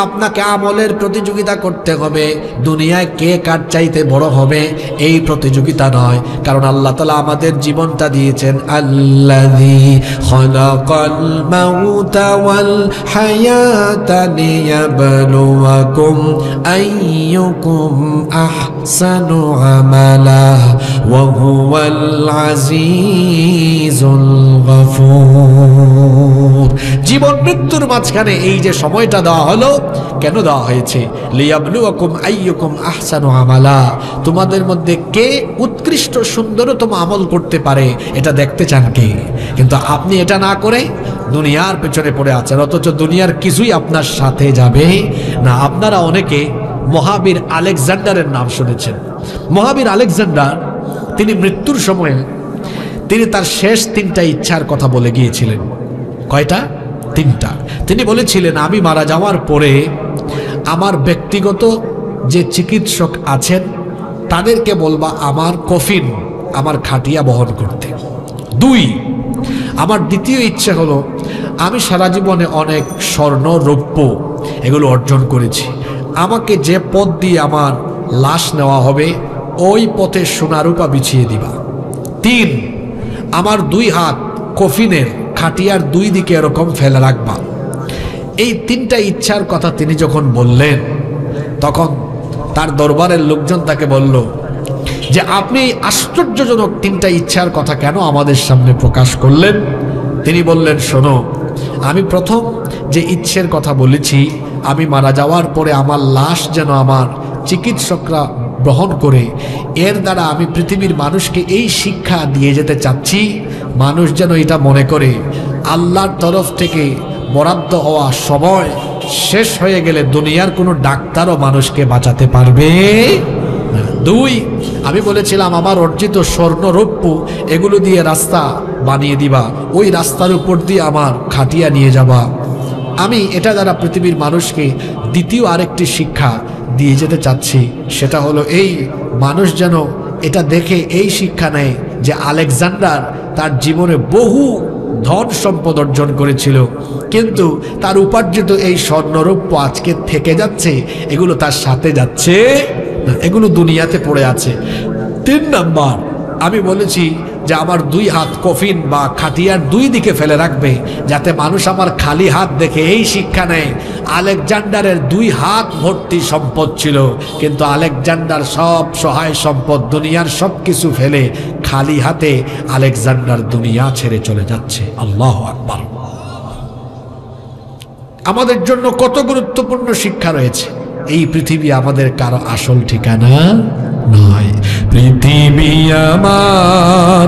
আপনাকে আমলের প্রতিযোগিতা করতে হবে। দুনিয়ায় কে কার চাইতে বড় হবে এই প্রতিযোগিতা নয়। কারণ আল্লাহ তাআলা আমাদের জীবনটা দিয়েছেন আল্লাযী খালাকাল মাউতা ওয়াল হায়াতা লিয়াবলুয়াকুম আইয়ুকুম আহসানু আমালা ওয়া হুয়াল আজিজুল গফুর। জীবন মৃত্যুর মাঝখানে এই যে সময়টা দেওয়া হলো, কেন দেওয়া হয়েছে? লিয়াবলুয়াকুম আইয়ুকুম আহসানু আমালা, তোমাদের মধ্যে কে উৎকৃষ্ট সুন্দরতম আমল করতে পারে এটা দেখতে চান কে। কিন্তু আপনি এটা না করে দুনিয়ার পেছনে পড়ে আছেন, অথচ দুনিয়ার কিছুই আপনার সাথে যাবে না। আপনারা অনেকে মহাবীর আলেকজান্ডারের নাম শুনেছেন। মহাবীর আলেকজান্ডার তিনি মৃত্যুর সময়ে তিনি তার শেষ 3টা ইচ্ছার কথা বলে গিয়েছিলেন। কয়টা? 3টা। তিনি বলেছিলেন আমি মারা যাওয়ার পরে আমার ব্যক্তিগত যে চিকিৎসক আছেন তাদেরকে বলবা আমার কফিন, আমার খাটিয়া বহন করতে। 2, আমার দ্বিতীয় ইচ্ছে হলো আমি সারা জীবনে অনেক স্বর্ণ রৌপ্য এগুলো অর্জন করেছি, আমাকে যে পথ দিয়ে আমার লাশ নেওয়া হবে ওই পথে সোনা রূপা বিছিয়ে দিবা। 3, আমার 2 হাত কফিনের খাটিয়ার 2 দিকে এরকম ফেলে রাখবা। এই 3টা ইচ্ছার কথা তিনি যখন বললেন, তখন তার দরবারের লোকজন তাকে বলল যে আপনি আশ্চর্যজনক তিনটা ইচ্ছার কথা কেন আমাদের সামনে প্রকাশ করলেন? তিনি বললেন, শোনো, আমি প্রথম যে ইচ্ছের কথা বলেছি, আমি মারা যাওয়ার পরে আমার লাশ যেন আমার চিকিৎসকরা গ্রহণ করে, এর দ্বারা আমি পৃথিবীর মানুষকে এই শিক্ষা দিয়ে যেতে চাচ্ছি, মানুষ যেন এটা মনে করে আল্লাহর তরফ থেকে বরাদ্দ হওয়া সময় শেষ হয়ে গেলে দুনিয়ার কোনো ডাক্তারও মানুষকে বাঁচাতে পারবে না। দুই, আমি বলেছিলাম আমার অর্জিত স্বর্ণ রৌপ্য এগুলো দিয়ে রাস্তা বানিয়ে দিবা, ওই রাস্তার উপর দিয়ে আমার খাটিয়া নিয়ে যাবা। আমি এটা দ্বারা পৃথিবীর মানুষকে দ্বিতীয় আরেকটি শিক্ষা দিয়ে যেতে চাচ্ছি, সেটা হলো এই, মানুষ যেন এটা দেখে এই শিক্ষা নেয় যে আলেকজান্ডার তার জীবনে বহু ধন সম্পদ অর্জন করেছিল, কিন্তু তার উপার্জিত এই স্বর্ণরৌপ্য আজকে থেকে যাচ্ছে, এগুলো তার সাথে যাচ্ছে না, এগুলো দুনিয়াতে পড়ে আছে। 3 নাম্বার, আমি বলেছি যে আমার 2 হাত কফিন বা খাটিয়ার 2 দিকে ফেলে রাখবে, যাতে মানুষ আমার খালি হাত দেখে এই শিক্ষা নেয় আলেকজান্ডারের 2 হাত ভর্তি সম্পদ ছিল, কিন্তু আলেকজান্ডার সব সহায় সম্পদ দুনিয়ার সব কিছু ফেলে খালি হাতে আলেকজান্ডার দুনিয়া ছেড়ে চলে যাচ্ছে। আল্লাহু আকবার। আমাদের জন্য কত গুরুত্বপূর্ণ শিক্ষা রয়েছে। এই পৃথিবী আমাদের কারো আসল ঠিকানা নয়, পৃথিবী আমার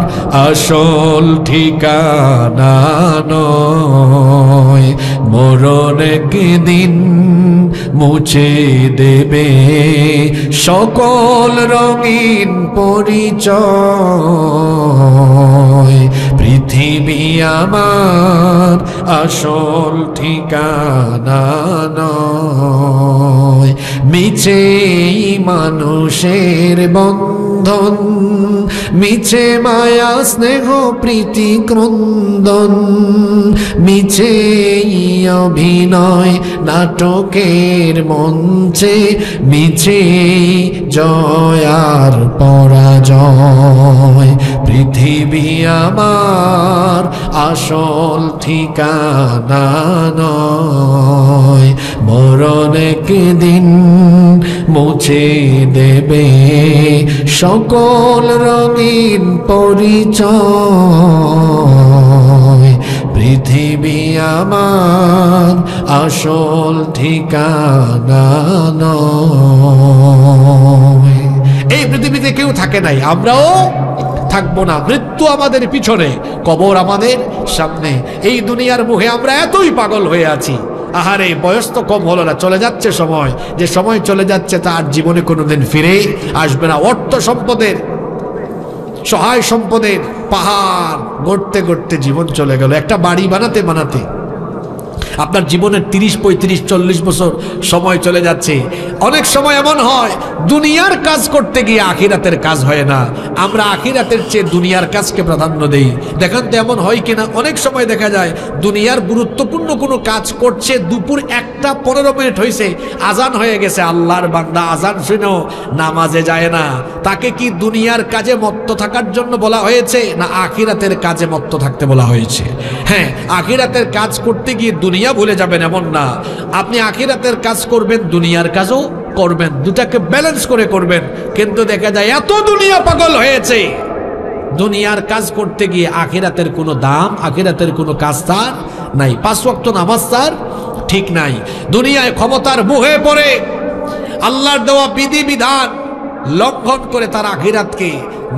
আসল ঠিকানা নয়, মরণ একদিন মুছে দেবে সকল রঙিন পরিচয়, পৃথিবী আমার আসল ঠিকানা নয়, মিছে মানুষের বন্ধন, মিছে মায়া স্নেহ প্রীতি ক্রন্দন, মিছে অভিনয় নাটকের মঞ্চে, মিছে জয়ার পরাজয়, পৃথিবী আমার আসল ঠিকানা নয়, মরণ একদিন মুছে দেবে সকল রঙিন পরিচয়, পৃথিবী আমার আসল ঠিকানা নয়। এই পৃথিবীতে কেউ থাকে নাই, আমরাও থাকবো না, মৃত্যু আমাদের পিছনে, কবর আমাদের সামনে। এই দুনিয়ার মুখে আমরা এতই পাগল হয়ে আছি, আহারে বয়স তো কম হলো না, চলে যাচ্ছে সময়, যে সময় চলে যাচ্ছে তার জীবনে কোনোদিন ফিরে আসবে না। অর্থ সম্পদের, সহায় সম্পদের পাহাড় গড়তে গড়তে জীবন চলে গেল, একটা বাড়ি বানাতে বানাতে আপনার জীবনের 30, 35, 40 বছর সময় চলে যাচ্ছে। অনেক সময় এমন হয় দুনিয়ার কাজ করতে গিয়ে আখিরাতের কাজ হয় না, আমরা আখিরাতের চেয়ে দুনিয়ার কাজকে প্রাধান্য দেই। দেখেন তো এমন হয় কিনা, অনেক সময় দেখা যায় দুনিয়ার গুরুত্বপূর্ণ কোনো কাজ করছে, দুপুর 1:15 হয়েছে, আজান হয়ে গেছে, আল্লাহর বান্দা আজান শুনেও নামাজে যায় না। তাকে কি দুনিয়ার কাজে মত্ত থাকার জন্য বলা হয়েছে, না আখিরাতের কাজে মত্ত থাকতে বলা হয়েছে? হ্যাঁ, আখিরাতের কাজ করতে গিয়ে দুনিয়া ভুলে যাবেন এমন না, আপনি আখিরাতের কাজ করবেন, দুনিয়ার কাজও করবেন, দুটাকে ব্যালেন্স করে করবেন। কিন্তু দেখা যায় এত দুনিয়া পাগল হয়েছে, দুনিয়ার কাজ করতে গিয়ে আখিরাতের কোনো দাম, আখিরাতের কোনো কাজ তার নাই, 5 ওয়াক্ত নামাজ তার ঠিক নাই। দুনিয়ায় ক্ষমতার মোহে পড়ে আল্লাহর দেওয়া বিধিবিধান লঙ্ঘন করে তার আখিরাতকে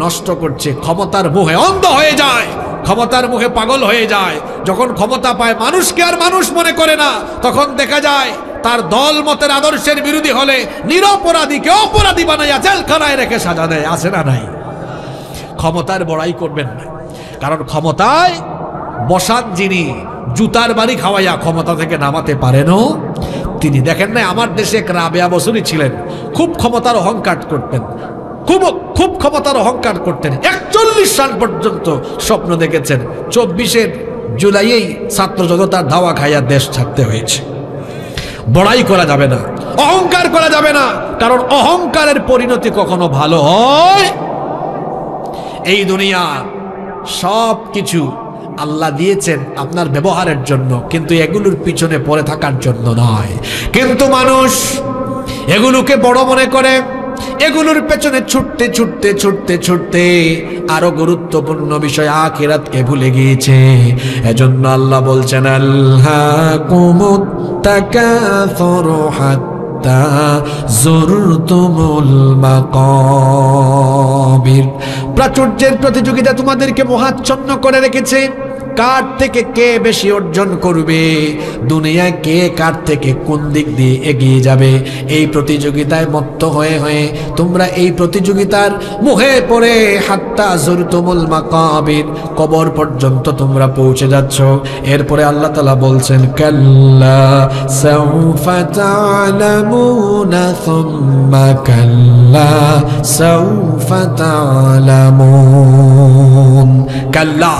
নষ্ট করছে, ক্ষমতার মোহে অন্ধ হয়ে যায়, ক্ষমতার মুখে পাগল হয়ে যায়। যখন ক্ষমতা পায় মানুষকে আর মানুষ মনে করে না, তখন দেখা যায় তার দল মতের আদর্শের বিরোধী হলে নিরপরাধীকে অপরাধী বানাইয়া জেলখানায় রেখে সাজা দেয়, আছে না নাই? ক্ষমতার বড়াই করবেন না, কারণ ক্ষমতায় বসান যিনি, জুতার বাড়ি খাওয়াইয়া ক্ষমতা থেকে নামাতে পারেনও তিনি। দেখেন না, আমার দেশে এক রাবেয়া বসুরি ছিলেন, খুব ক্ষমতার অহংকার করতেন, খুব ক্ষমতার অহংকার করতেন। 41 সাল পর্যন্ত স্বপ্ন দেখেছেন, 24 জুলাইয়েই ছাত্র জনতার ধাওয়া খাইয়া দেশ ছাড়তে হয়েছে। বড়াই করা যাবে না, অহংকার করা যাবে না, কারণ অহংকারের পরিণতি কখনো ভালো হয়। এই দুনিয়া সব কিছু আল্লাহ দিয়েছেন আপনার ব্যবহারের জন্য, কিন্তু এগুলোর পিছনে পড়ে থাকার জন্য নয়। কিন্তু মানুষ এগুলোকে বড় মনে করে এগুলোর পেছনে ছুটতে ছুটতে ছুটতে ছুটতে আরো গুরুত্বপূর্ণ বিষয় আখিরাতকে ভুলে গিয়েছে। এজন্য আল্লাহ বলছেন আল্লাকুমুত তাকাসুর হাত্তা যুরতুমুল মাকাবির। প্রাচুর্যের প্রতিযোগিতা তোমাদেরকে মোহাচ্ছন্ন করে রেখেছে। কার থেকে কে বেশি অর্জন করবে, দুনিয়ায় কে কার থেকে কোন দিক দিয়ে এগিয়ে যাবে, এই প্রতিযোগিতায় মত্ত হয়ে হয়ে তোমরা এই প্রতিযোগিতার মুহে পড়ে হাত্তা যুরতুমুল মাকাবির, কবর পর্যন্ত তোমরা পৌঁছে যাচ্ছ। এরপরে আল্লাহ তাআলা বলছেন কাল্লা সাউফা তা'লামুনা সুম্মা কাল্লা সাউফা তা'লামুন। কাল্লা,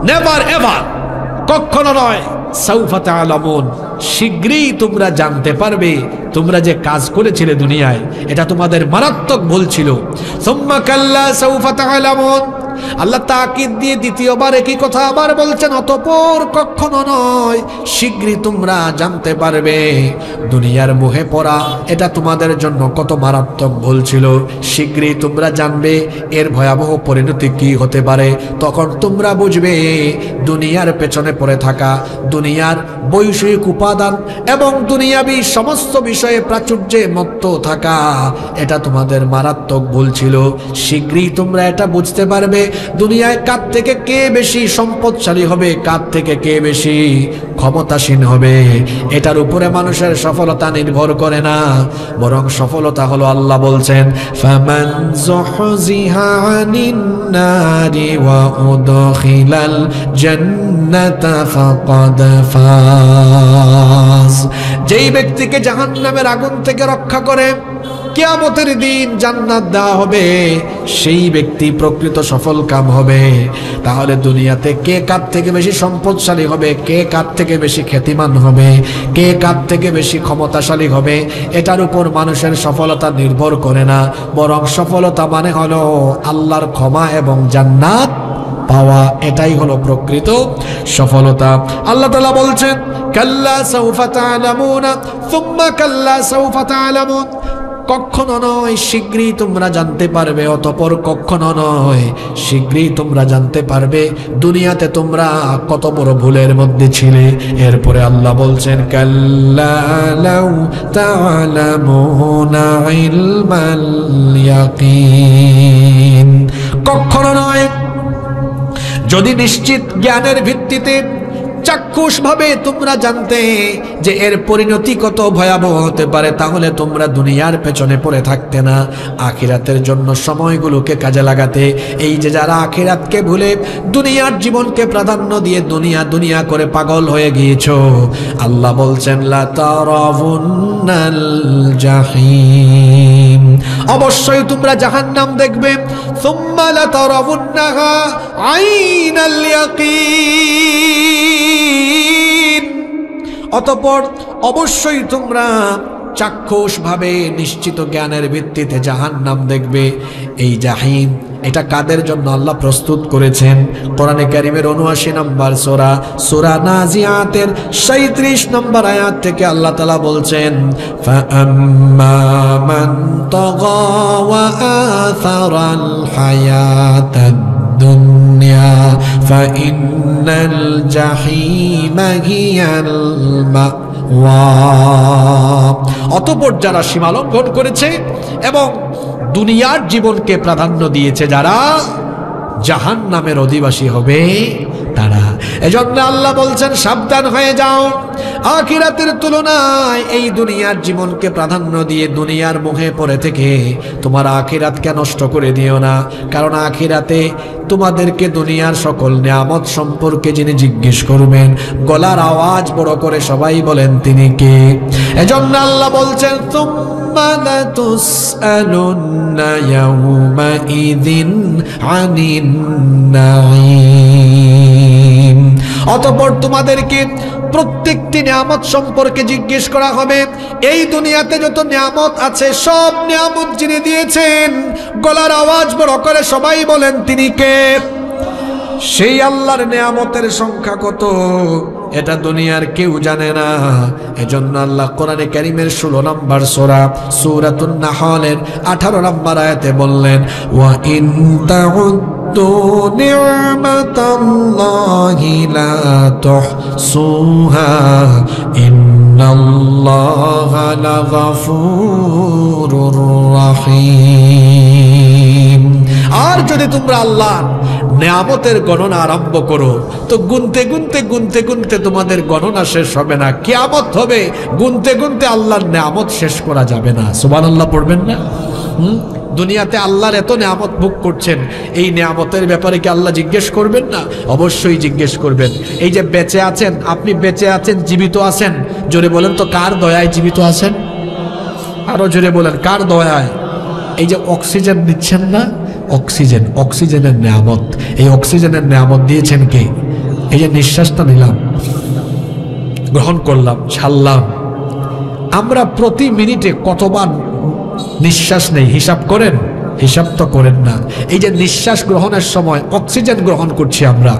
নেভার এভার, কখনো নয়। সাউফা তা'লামুন, শীঘ্রই তোমরা জানতে পারবে তোমরা যে কাজ করেছিলে দুনিয়ায় এটা তোমাদের মারাত্মক ভুল ছিল। সুম্মা কাল্লা সাউফা তা'লামুন, আল্লাহ তাকিদ দিয়ে দ্বিতীয়বার একই কথা আবার বলছেন, অতঃপর কখনো নয়, শীঘ্রই তোমরা জানতে পারবে দুনিয়ার মোহে পড়া এটা তোমাদের জন্য কত মারাত্মক ভুল ছিল। শীঘ্রই তোমরা জানবে এর ভয়াবহ পরিণতি কি হতে পারে। তখন তোমরা বুঝবে দুনিয়ার পেছনে পড়ে থাকা, দুনিয়ার বৈষয়িক উপাদান এবং দুনিয়াবি সমস্ত বিষয়ে প্রাচুর্যে মত্ত থাকা এটা তোমাদের মারাত্মক ভুল ছিল। শীঘ্রই তোমরা এটা বুঝতে পারবে দুনিয়ায় কার থেকে কে বেশি সম্পদশালী হবে, কার থেকে কে বেশি ক্ষমতাসীন হবে। এটার উপরে মানুষের সফলতা নির্ভর করে না, বরং সফলতা হলো আল্লাহ বলছেন ফামান যুহজিহা আনিন নারি ওয়া উদখিলাল জান্নাতা ফাকাদ ফাজ। যেই ব্যক্তিকে জাহান্নামের আগুন থেকে রক্ষা করে কিয়ামতের দিন জান্নাত দেওয়া হবে, সেই ব্যক্তি প্রকৃত সফল কাম হবে। তাহলে দুনিয়াতে কে কার থেকে বেশি সম্পদশালী হবে, কে কার থেকে বেশি খ্যাতিমান হবে, কে কার থেকে বেশি ক্ষমতাশালী হবে, এটার উপর মানুষের সফলতা নির্ভর করে না, বরং সফলতা মানে হলো আল্লাহর ক্ষমা এবং জান্নাত পাওয়া। এটাই হলো প্রকৃত সফলতা। আল্লাহ তাআলা বলছেন কাল্লা সাউফা তা'লামুনা সুম্মা কাল্লা সাউফা তা'লামুন, কখনো নয়, শীঘ্রই তোমরা জানতে পারবে, অতঃপর কখনো নয়, শীঘ্রই তোমরা জানতে পারবে দুনিয়াতে তোমরা কত বড় ভুলের মধ্যে ছিলে। এরপরে আল্লাহ বলছেন কাল্লা লাউ তা'লামুনা ইলমাল ইয়াকিন, কখনো নয়, যদি নিশ্চিত জ্ঞানের ভিত্তিতে চাক্ষুষভাবে তোমরা জানতে যে এর পরিণতি কত ভয়াবহ হতে পারে, তাহলে তোমরা দুনিয়ার পেছনে পড়ে থাকতে না, আখিরাতের জন্য সময়গুলোকে কাজে লাগাতে। এই যে যারা আখিরাতকে ভুলে দুনিয়ার জীবনকে প্রাধান্য দিয়ে দুনিয়া দুনিয়া করে পাগল হয়ে গিয়েছো, আল্লাহ বলছেন লা তারাউন্নাল জাহিম, অবশ্যই তোমরা জাহান্নাম দেখবে। সুম্মা লা তারাউন্নাহা আইনাল ইয়াকিন, অতঃপর অবশ্যই তোমরা চাক্ষুষভাবে নিশ্চিত জ্ঞানের ভিত্তিতে জাহান্নাম দেখবে। এই জাহিম এটা কাদের জন্য আল্লাহ প্রস্তুত করেছেন? কোরআনে কারীমের ৭৯ নম্বর সূরা, সূরা নাজিয়াতের ৩৭ নম্বর আয়াত থেকে আল্লাহ তাআলা বলছেন ফাআম্মা মান তাগা ওয়া আথারাল হায়াতাদ দুনিয়া ফাইন্নাল জাহিমা হিয়াল মাওয়া। অতঃপর যারা সীমালঙ্ঘন করেছে এবং দুনিয়ার জীবনকে প্রাধান্য দিয়েছে, যারা জাহান্নামের অধিবাসী হবে তারা। এজন্য আল্লাহ বলছেন সাবধান হয়ে যাও, আখিরাতের তুলনায় এই দুনিয়ার জীবনকে প্রাধান্য দিয়ে দুনিয়ার মোহে পড়ে থেকে তোমার আখিরাতকে নষ্ট করে দিও না। কারণ আখিরাতে তোমাদেরকে দুনিয়ার সকল নিয়ামত সম্পর্কে যিনি জিজ্ঞেস করবেন, গলার আওয়াজ বড় করে সবাই বলেন তিনি কে? এজন্য আল্লাহ বলছেন তুম্মা লাতুসআলুন্না ইয়াউমাইযিন আনিন নাঈম, অতঃপর তোমাদেরকে প্রত্যেকটি নিয়ামত সম্পর্কে জিজ্ঞেস করা হবে। এই দুনিয়াতে যত নিয়ামত আছে সব নিয়ামত যিনি দিয়েছেন, গলার আওয়াজ বড় করে সবাই বলেন তিনি কে? সেই আল্লাহর নিয়ামতের সংখ্যা কত এটা দুনিয়ার কেউ জানে না। এজন্য আল্লাহ কোরআনে কারীমের 16 নম্বর সূরা সূরাতুন নাহলের 18 নম্বর আয়াতে বললেন, ওয়া ইন তাউদ্দু নি'মাতাল্লাহি লা তুহসুহা ইন্নাল্লাহা লাগাফুরুর রাহিম। আর যদি তোমরা আল্লাহ নেয়ামতের গণনা আরম্ভ করো তো গুনতে গুনতে গুনতে গুনতে তোমাদের গণনা শেষ হবে না। কিয়ামত হবে, গুনতে গুনতে আল্লাহর নেয়ামত শেষ করা যাবে না। সুবহানাল্লাহ পড়বেন না? দুনিয়াতে আল্লাহর এত নেয়ামত ভোগ করছেন, এই নেয়ামতের ব্যাপারে কি আল্লাহ জিজ্ঞেস করবেন না? অবশ্যই জিজ্ঞেস করবেন। এই যে বেঁচে আছেন, আপনি বেঁচে আছেন, জীবিত আছেন, জোরে বলেন তো কার দয়ায় জীবিত আছেন? আরো জোরে বলেন কার দয়ায়? এই যে অক্সিজেন দিচ্ছেন না, অক্সিজেন, অক্সিজেনের নেয়ামত, এই অক্সিজেনের নেয়ামত দিয়েছেন কে? এই যে নিঃশ্বাসটা নিলাম, গ্রহণ করলাম, ছাড়লাম, আমরা প্রতি মিনিটে কতবার নিঃশ্বাস নেই হিসাব করেন? হিসাব তো করেন না। এই যে নিঃশ্বাস গ্রহণের সময় অক্সিজেন গ্রহণ করছি আমরা।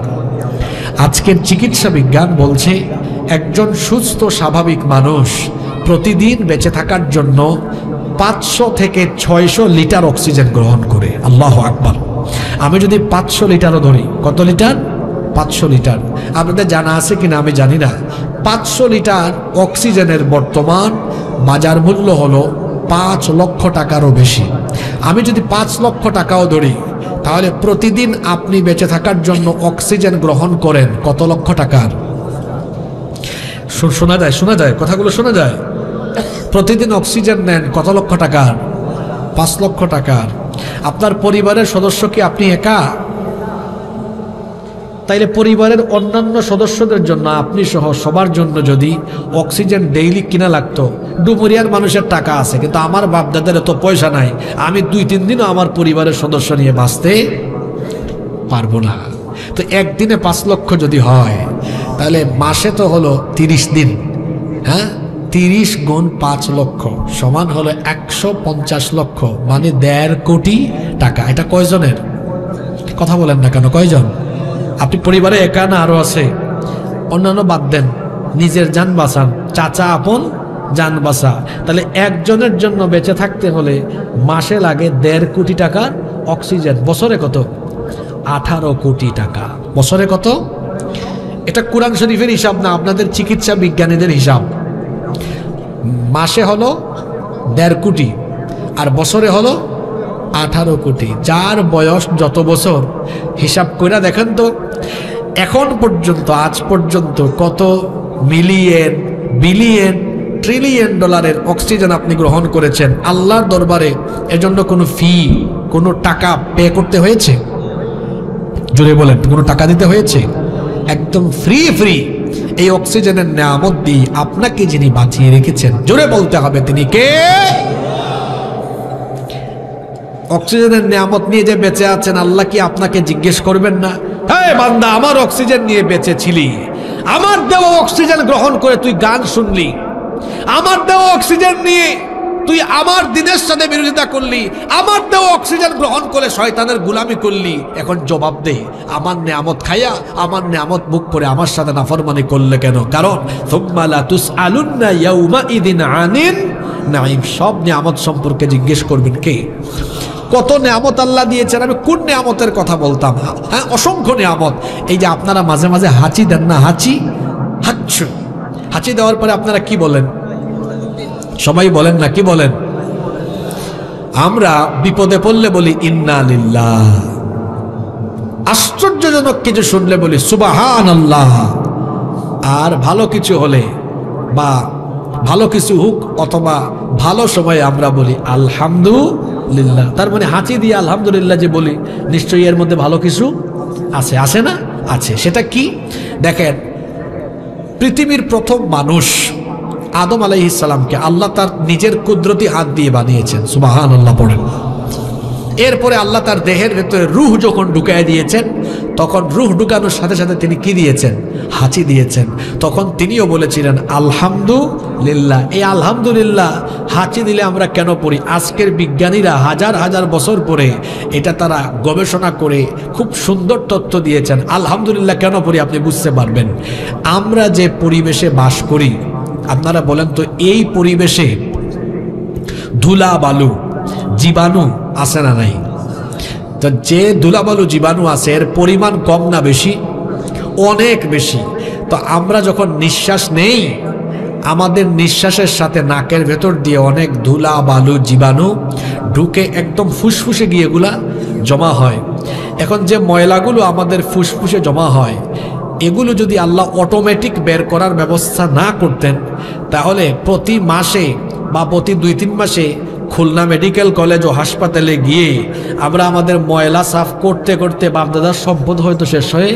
আজকের চিকিৎসা বিজ্ঞান বলছে একজন সুস্থ স্বাভাবিক মানুষ প্রতিদিন বেঁচে থাকার জন্য 500 থেকে 600 লিটার অক্সিজেন গ্রহণ করে। আল্লাহু আকবার। আমি যদি 500 লিটারও ধরি, কত লিটার? 500 লিটার। আপনাদের জানা আছে কিনা আমি জানি না। 500 লিটার অক্সিজেনের বর্তমান বাজার মূল্য হলো 5 লক্ষ টাকারও বেশি। আমি যদি 5 লক্ষ টাকাও ধরি, তাহলে প্রতিদিন আপনি বেঁচে থাকার জন্য অক্সিজেন গ্রহণ করেন কত লক্ষ টাকার? শোনা যায়, শোনা যায়, কথাগুলো শোনা যায়। প্রতিদিন অক্সিজেন নেন কত লক্ষ টাকার? 5 লক্ষ টাকার। আপনার পরিবারের সদস্য কি আপনি একা? তাইলে পরিবারের অন্যান্য সদস্যদের জন্য, আপনি সহ সবার জন্য যদি অক্সিজেন ডেইলি কিনা লাগতো, ডুমুরিয়ার মানুষের টাকা আছে কিন্তু আমার বাপদাদার এত পয়সা নাই, আমি 2-3 দিনও আমার পরিবারের সদস্য নিয়ে বাঁচতে পারবো না। তো একদিনে 5 লক্ষ যদি হয়, তাহলে মাসে তো হলো 30 দিন। হ্যাঁ, 30 গুণ 5 লক্ষ সমান হলো 150 লক্ষ, মানে 1.5 কোটি টাকা। এটা কয়জনের? কথা বলেন না কেন, কয়জন? আপনি পরিবারে একা না আরো আছে? অন্যান্য বাদ দেন, নিজের জান বাঁচান, চাচা আপন জান বাঁচা। তাহলে একজনের জন্য বেঁচে থাকতে হলে মাসে লাগে 1.5 কোটি টাকার অক্সিজেন। বছরে কত? 18 কোটি টাকা। বছরে কত? এটা কুরআন শরীফের হিসাব না, আপনাদের চিকিৎসা বিজ্ঞানীদের হিসাব। মাসে হলো 1.5 কোটি আর বছরে হলো 18 কোটি। যার বয়স যত বছর হিসাব করে দেখেন তো, এখন পর্যন্ত, আজ পর্যন্ত কত মিলিয়ন, বিলিয়ন, ট্রিলিয়ন ডলারের অক্সিজেন আপনি গ্রহণ করেছেন আল্লাহর দরবারে। এজন্য কোনো ফি, কোনো টাকা পে করতে হয়েছে? জোরে বলেন, কোনো টাকা দিতে হয়েছে? একদম ফ্রি ফ্রি এই অক্সিজেনের নেয়ামত দিয়ে আপনাকে যিনি বাঁচিয়ে রেখেছেন, জোরে বলতে হবে তিনি কে? অক্সিজেনের নিয়ামত নিয়ে যে বেঁচে আছেন, আল্লাহ কি আপনাকে জিজ্ঞেস করবেন না, হে বান্দা আমার অক্সিজেন নিয়ে বেঁচে ছিলি, আমার দেওয়া অক্সিজেন গ্রহণ করে তুই গান শুনলি, আমার দেওয়া অক্সিজেন নিয়ে তুই আমার দিনের সাথে বিরোধিতা করলি, আমার দেওয়া অক্সিজেন গ্রহণ করে শয়তানের গোলামি করলি, এখন জবাব দে, আমার নিয়ামত খাইয়া, আমার নিয়ামত ভোগ করে আমার সাথে নাফরমানি করলে কেন? কারণ সুম্মা লা তুসআলুন্না ইয়াউমাইদিন আনিন নাঈম। সব নিয়ামত সম্পর্কে জিজ্ঞেস করবেন কে? কত নিয়ামত আল্লাহ দিয়েছেন। আমি কোন নিয়ামতের কথা বলতাম? হ্যাঁ, অসংখ্য নিয়ামত। এই যে আপনারা মাঝে মাঝে হাঁচি দেন না, হাঁচি, হাঁচু, হাঁচি দেওয়ার পরে আপনারা কি বলেন? সবাই বলেন না, কি বলেন? আমরা বিপদে পড়লে বলি ইন্না লিল্লাহ, আশ্চর্যজনক কিছু শুনলে বলি সুবহানাল্লাহ, আর ভালো কিছু হলে বা ভালো কিছু হোক অথবা ভালো সময়ে আমরা বলি আলহামদুলিল্লাহ। তার মানে হাঁচি দিয়ে আলহামদুলিল্লাহ যে বলি, নিশ্চয়ই এর মধ্যে ভালো কিছু আছে, আছে না? আছে। সেটা কি? দেখেন, পৃথিবীর প্রথম মানুষ আদম আলাইহিস সালামকে আল্লাহ তার নিজের কুদরতি হাত দিয়ে বানিয়েছেন। সুবহানাল্লাহ পড়েন। এরপরে আল্লাহ তার দেহের ভেতরে রূহ যখন ঢুকায় দিয়েছেন, তখন রূহ ঢুকানোর সাথে সাথে তিনি কি দিয়েছেন? হাঁচি দিয়েছেন। তখন তিনিও বলেছিলেন আলহামদুলিল্লাহ। এই আলহামদুলিল্লাহ হাঁচি দিলে আমরা কেন পড়ি? আজকের বিজ্ঞানীরা হাজার হাজার বছর পরে এটা তারা গবেষণা করে খুব সুন্দর তথ্য দিয়েছেন। আলহামদুলিল্লাহ কেন পড়ি আপনি বুঝতে পারবেন। আমরা যে পরিবেশে বাস করি, আপনারা বলেন তো, এই পরিবেশে ধুলা বালু জীবাণু আছে না নাই? তো যে ধুলাবালু জীবাণু আছে এর পরিমাণ কম না বেশি? অনেক বেশি। তো আমরা যখন নিঃশ্বাস নেই, আমাদের নিঃশ্বাসের সাথে নাকের ভেতর দিয়ে অনেক ধুলা বালু জীবাণু ঢুকে একদম ফুসফুসে গিয়ে এগুলা জমা হয়। এখন যে ময়লাগুলো আমাদের ফুসফুসে জমা হয়, এগুলো যদি আল্লাহ অটোমেটিক বের করার ব্যবস্থা না করতেন, তাহলে প্রতি মাসে বা প্রতি 2-3 মাসে খুলনা মেডিকেল কলেজ ও হাসপাতালে গিয়ে আমরা আমাদের ময়লা সাফ করতে করতে বাপদাদার সম্পদ হয়তো শেষ হয়ে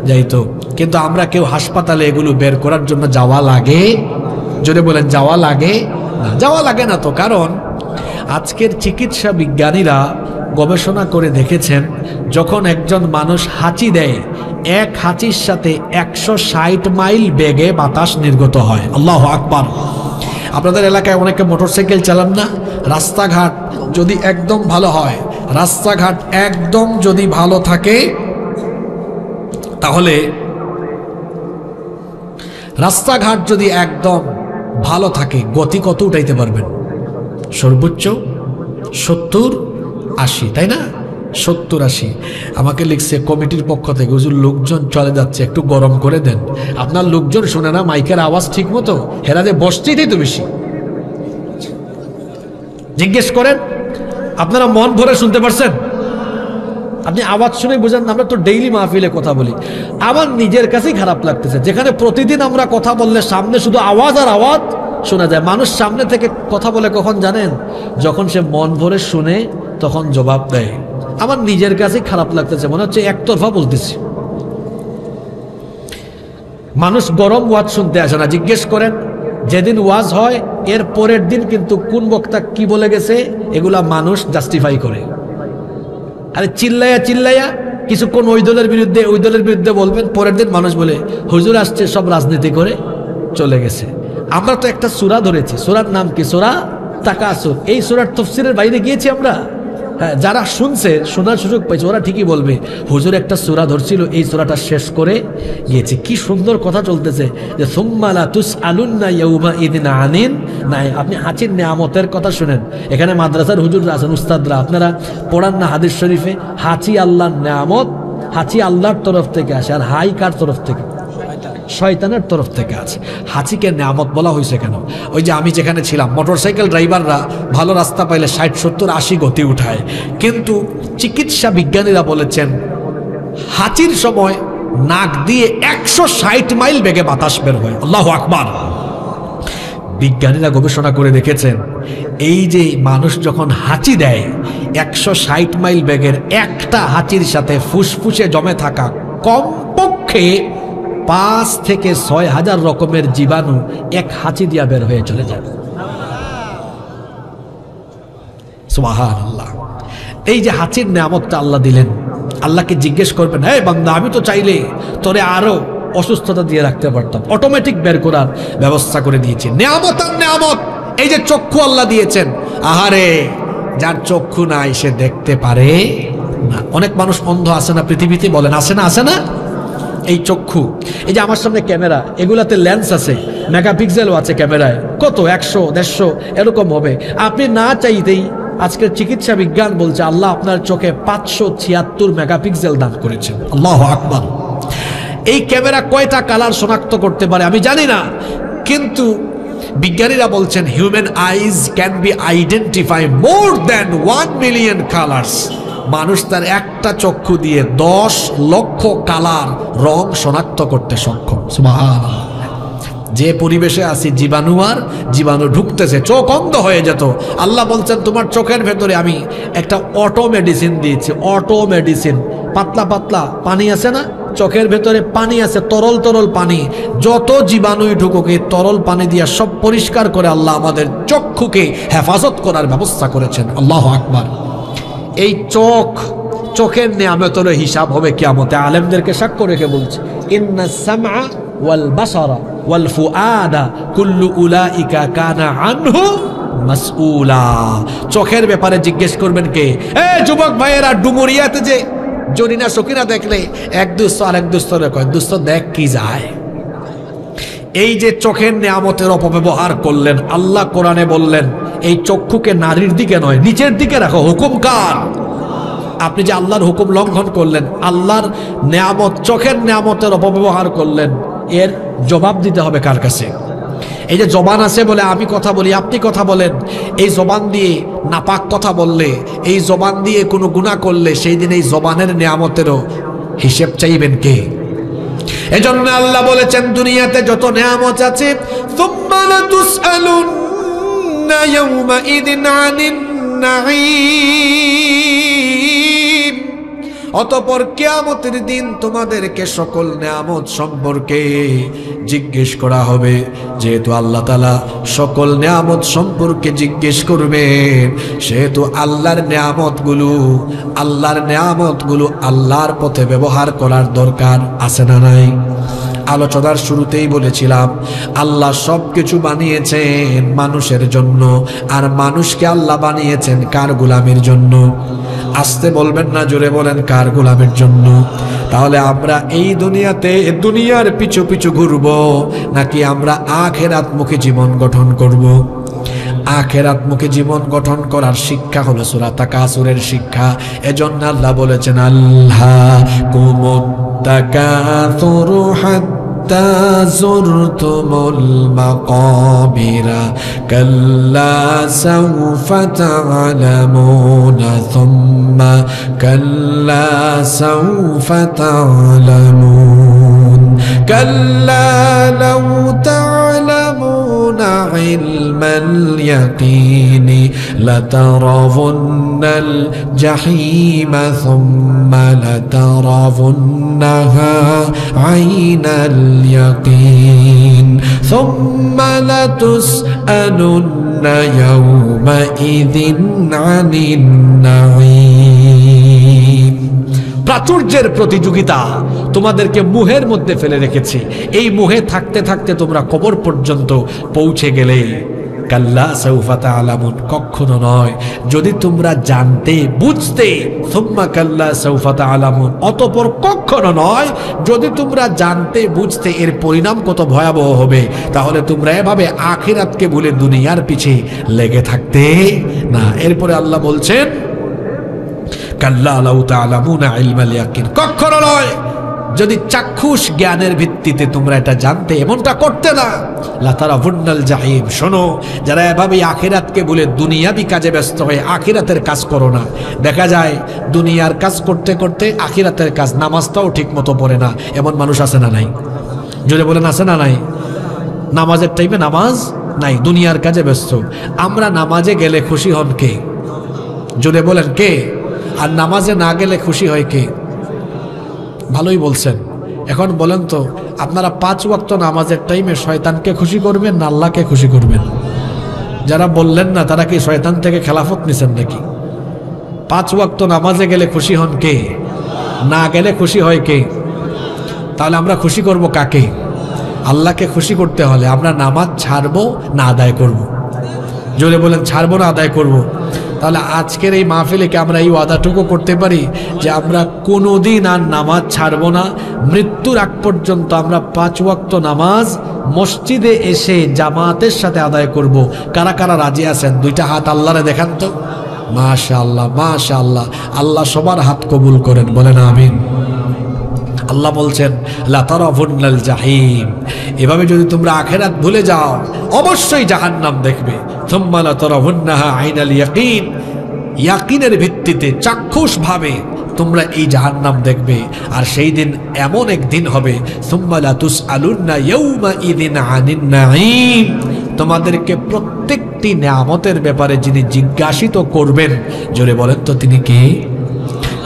যাইতো। কিন্তু আমরা কেউ হাসপাতালে এগুলো বের করার জন্য যাওয়া লাগে? যদি বলেন যাওয়া লাগে না, যাওয়া লাগে না। তো কারণ আজকের চিকিৎসা বিজ্ঞানীরা গবেষণা করে দেখেছেন, যখন একজন মানুষ হাঁচি দেয়, এক হাঁচির সাথে 160 মাইল বেগে বাতাস নির্গত হয়। আল্লাহু আকবার। আপনাদের এলাকায় অনেকে মোটরসাইকেল চালান না? রাস্তাঘাট যদি একদম ভালো হয়, রাস্তাঘাট একদম যদি ভালো থাকে, তাহলে রাস্তাঘাট যদি একদম ভালো থাকে, গতি কত উঠাইতে পারবেন? সর্বোচ্চ 70-80, তাই না? 70-80। আমাকে লিখছে কমিটির পক্ষ থেকে, হুজুর লোকজন চলে যাচ্ছে, একটু গরম করে দেন। আপনার লোকজন শোনে না মাইকের আওয়াজ ঠিক মতো? হেরা যে বসতেই তো বেশি। জিজ্ঞেস করেন, আপনারা মন ভরে শুনতে পারছেন? আপনি আওয়াজ শুনে বুঝেন। আমরা তো ডেইলি মাহফিলে কথা বলি, আমার নিজের কাছেই খারাপ লাগতেছে। যেখানে প্রতিদিন আমরা কথা বললে সামনে শুধু আওয়াজ আর আওয়াজ শোনা যায়। মানুষ সামনে থেকে কথা বলে কখন জানেন? যখন সে মন ভরে শুনে তখন জবাব দেয়। আমার নিজের কাছেই খারাপ লাগতেছে, মনে হচ্ছে একতরফা বলতেছি। মানুষ গরম ওয়াজ শুনতে আসে না। জিজ্ঞেস করেন, যেদিন ওয়াজ হয় এর পরের দিন কিন্তু কোন বক্তা কি বলে গেছে এগুলা মানুষ জাস্টিফাই করে। আরে চিল্লাইয়া চিল্লাইয়া কিছুক্ষণ ওই দলের বিরুদ্ধে বলবেন, পরের দিন মানুষ বলে হুজুর আসছে সব রাজনীতি করে চলে গেছে। আমরা তো একটা সূরা ধরেছি, সূরার নাম কি? সূরা তাকাসুর। এই সূরার তাফসীরের বাইরে গিয়েছি আমরা? হ্যাঁ, যারা শুনছে, শোনার সুযোগ পাইছে, ওরা ঠিকই বলবে হুজুর একটা সূরা ধরছিল, এই সূরাটা শেষ করে গিয়েছে। কি সুন্দর কথা চলতেছে যে সুম্মা লা তুসআলুন্না ইয়াউমা ইদিন আনিন নাই। আপনি হাঁচির নেয়ামতের কথা শুনেন। এখানে মাদ্রাসার হুজুররা আছেন, উস্তাদরা, আপনারা পড়ান না হাদিস শরীফে? হাঁচি আল্লাহর নেয়ামত, হাঁচি আল্লাহর তরফ থেকে আসে। আর হাই কার তরফ থেকে? শয়তানের তরফ থেকে আছে। হাঁচিকে নেয়ামত বলা হয়েছে কেন? ওই যে আমি যেখানে ছিলাম, মোটরসাইকেল ড্রাইভাররা ভালো রাস্তা পাইলে 60, 70, 80 গতি উঠায়, কিন্তু চিকিৎসা বিজ্ঞানীরা বলেছেন হাঁচির সময় নাক দিয়ে 160 মাইল বেগে বাতাস বের হয়। আল্লাহু আকবার। বিজ্ঞানীরা গবেষণা করে দেখেছেন, এই যে মানুষ যখন হাঁচি দেয়, 160 মাইল বেগের একটা হাঁচির সাথে ফুসফুসে জমে থাকা কমপক্ষে 5 থেকে 6 হাজার রকমের জীবাণু এক হাঁচি দিয়া বের হয়ে চলে যায়। সুবহানাল্লাহ। এই যে হাঁচির নেয়ামতটা আল্লাহ দিলেন, আল্লাহকে জিজ্ঞেস করবেন, হে বান্দা, আমি তো চাইলে তোরে আরো অসুস্থতা দিয়ে রাখতে পারতাম, অটোমেটিক বের করার ব্যবস্থা করে দিয়েছি। নেয়ামত আর নেয়ামত। এই যে চক্ষু আল্লাহ দিয়েছেন, আহারে, যার চক্ষু নাই সে দেখতে পারে না। অনেক মানুষ অন্ধ আছে না পৃথিবীতে? বলেন আছে না? আছে না? এই চক্ষু, এই যে আমার সামনে ক্যামেরা, এগুলাতে লেন্স আছে, মেগাপিক্সেলও আছে ক্যামেরায়, কত 100, 150 এরকম হবে। আপনি না চাইতেই আজকের চিকিৎসা বিজ্ঞান বলছে আল্লাহ আপনার চোখে 576 মেগাপিক্সেল দান করেছেন। আল্লাহু আকবার। এই ক্যামেরা কয়টা কালার শনাক্ত করতে পারে আমি জানি না, কিন্তু বিজ্ঞানীরা বলছেন human eyes can be identify more than 1 million colours. মানুষ তার একটা চক্ষু দিয়ে 10 লক্ষ কালার রং শনাক্ত করতে সক্ষম। সুবহানাল্লাহ। যে পরিবেশে আছি জীবাণু ঢুকতেছে, চোখ অন্ধ হয়ে যেত। আল্লাহ বলছেন তোমার চোখের ভেতরে আমি একটা অটো মেডিসিন দিয়েছি। অটো মেডিসিন, পাতলা পাতলা পানি আছে না, চোখের ভেতরে পানি আছে, তরল তরল পানি। যত জীবাণুই ঢুকুক এই তরল পানি দিয়ে সব পরিষ্কার করে আল্লাহ আমাদের চক্ষুকে হেফাজত করার ব্যবস্থা করেছেন। আল্লাহু আকবার। এই চোখ চোখের নিয়ামতের হিসাব হবে কিয়ামতে। আলেমদেরকে সাক্ষ্য রেখে বলছে, ইন্নাস সামআ ওয়াল বাসারা ওয়াল ফুআদা কুল্লু উলাইকা কানা আনহু মাসউলা। চোখের ব্যাপারে জিজ্ঞেস করবেন কে? যুবক ভাইয়েরা, ডুমুরিয়াতে যে জরিনা সকিনা দেখলে এক দুস্থ আর এক দুস্থরে কয়, দুস্থ দেখ কি যায়। এই যে চোখের নিয়ামতের অপব্যবহার করলেন, আল্লাহ কোরআনে বললেন এই চক্ষুকে নারীর দিকে নয় নিচের দিকে রাখো। হুকুম কার? আপনি যে আল্লাহর হুকুম লঙ্ঘন করলেন, আল্লাহর নিয়ামত চোখের নিয়ামতের অপব্যবহার করলেন, এর জবাব দিতে হবে কার কাছে? এই যে জবান আছে বলে আমি কথা বলি, আপনি কথা বলেন, এই জবান দিয়ে নাপাক কথা বললে, এই জবান দিয়ে কোনো গুনাহ করলে, সেই দিন এই জবানের নিয়ামতেরও হিসেব চাইবেন কে? এজন্য আল্লাহ বলেছেন দুনিয়াতে যত নিয়ামত আছে, সুম্মা লাতুসআলুন্না ইয়াওমাইযিন আনিন নাঈম, অতঃপর কিয়ামতের দিন তোমাদেরকে সকল নিয়ামত সম্পর্কে জিজ্ঞেস করা হবে। যেহেতু আল্লাহ তাআলা সকল নিয়ামত সম্পর্কে জিজ্ঞেস করবেন, সেহেতু আল্লাহর নিয়ামতগুলো আল্লাহর পথে ব্যবহার করার দরকার আছে না নাই? আলোচনার শুরুতেই বলেছিলাম, আল্লাহ সবকিছু বানিয়েছেন মানুষের জন্য, আর মানুষকে আল্লাহ বানিয়েছেন কার গোলামের জন্য? আসতে বলবেন না, জোরে বলেন, কার গোলামের জন্য? তাহলে আমরা এই দুনিয়াতে দুনিয়ার পিছু পিছু ঘুরব, নাকি আমরা আখিরাতমুখী জীবন গঠন করব? আখিরাতমুখী জীবন গঠন করার শিক্ষা হলো সূরা তাকাসুরের শিক্ষা। এজন্য আল্লাহ বলেছেন, আল্লাহকুমুত তাকাসুরু হাত্তা যুরতুমুল মাকাবিরা কাল্লা সাওফা তা'লামুনা সুম্মা কাল্লা সাওফা তা'লামুন কাল্লা লাউ তা'লামুনা ইলমাল ইয়াকিনি লাতারাউন্নাল জাহিমা সুম্মা লাতারাউন্নাহা আইনাল ইয়াকিন সুম্মা লাতুসআলুন্না ইয়াওমাইযিন আনিন নাঈম। প্রাচুর্যের প্রতিযোগিতা তোমাদেরকে মোহের মধ্যে ফেলে রেখেছে। এই মোহে থাকতে থাকতে তোমরা কবর পর্যন্ত পৌঁছে গেলে কাল্লা সাউফা তা'লামুন, কখনো নয়। যদি তোমরা জানতে বুঝতে, সুম্মা কাল্লা সাউফা তা'লামুন, অতঃপর কখনো নয় যদি তোমরা জানতে বুঝতে এর পরিণাম কত ভয়াবহ হবে, তাহলে তোমরা এভাবে আখিরাতকে ভুলে দুনিয়ার পিছে লেগে থাকতে না। এরপরে আল্লাহ বলছেন, কাল্লা লাউ তা'লামুনা ইলমাল ইয়াকিন, কখনো নয় যদি চাক্ষুষ জ্ঞানের ভিত্তিতে তোমরা এটা জানতে, এমনটা করতে না। লাতারাউন্নাল জাহিম, শোনো, যারা এভাবে আখিরাতকে বলে দুনিয়াবি কাজে ব্যস্ত হয়ে আখিরাতের কাজ করো না, দেখা যায় দুনিয়ার কাজ করতে করতে আখিরাতের কাজ, নামাজটাও ঠিক মতো পড়ে না, এমন মানুষ আছে না নাই? জোরে বলেন, আছে না নাই? নামাজের টাইমে নামাজ নাই, দুনিয়ার কাজে ব্যস্ত। আমরা নামাজে গেলে খুশি হন কে? জোরে বলেন, কে? আর নামাজে না গেলে খুশি হয় কে? ভালোই বলছেন। এখন বলেন তো, আপনারা 5 ওয়াক্ত নামাজের টাইমে শয়তানকে খুশি করবেন না আল্লাহকে খুশি করবেন? যারা বললেন না তারা কি শয়তান থেকে খেলাফত নিছেন নাকি? 5 ওয়াক্ত নামাজে গেলে খুশি হন কে? না গেলে খুশি হয় কে? তাহলে আমরা খুশি করব কাকে? আল্লাহকে খুশি করতে হলে আমরা নামাজ ছাড়বো না আদায় করব? জোরে বলেন, ছাড়বো না আদায় করব? তাহলে আজকের এই মাহফিলে কি আমরা এই ওয়াদাটুকু করতে পারি যে আমরা কোনোদিন আর নামাজ ছাড়বো না, মৃত্যুর আগ পর্যন্ত আমরা 5 ওয়াক্ত নামাজ মসজিদে এসে জামাতের সাথে আদায় করব? কারা কারা রাজি আছেন? 2টা হাত আল্লাহরে দেখান তো। মাশাআল্লাহ, মাশাআল্লাহ। আল্লাহ সবার হাত কবুল করেন, বলেন আমিন। আল্লাহ বলছেন, লাতারাউন্নাল জাহিম, এভাবে যদি তোমরা আখিরাত ভুলে যাও অবশ্যই জাহান্নাম দেখবে। সুম্মা লাতারাউন্নাহা আইনাল ইয়াকিন, ইয়াকিনের ভিত্তিতে চাক্ষুষ ভাবে তোমরা এই জাহান্নাম দেখবে। আর সেই দিন এমন এক দিন হবে, সুম্মা লাতুসআলুন্না ইয়াওমাইযিন আনিন নাঈম, তোমাদেরকে প্রত্যেকটি নিয়ামতের ব্যাপারে যিনি জিজ্ঞাসিত করবেন, জোরে বলেন তো তিনি কে?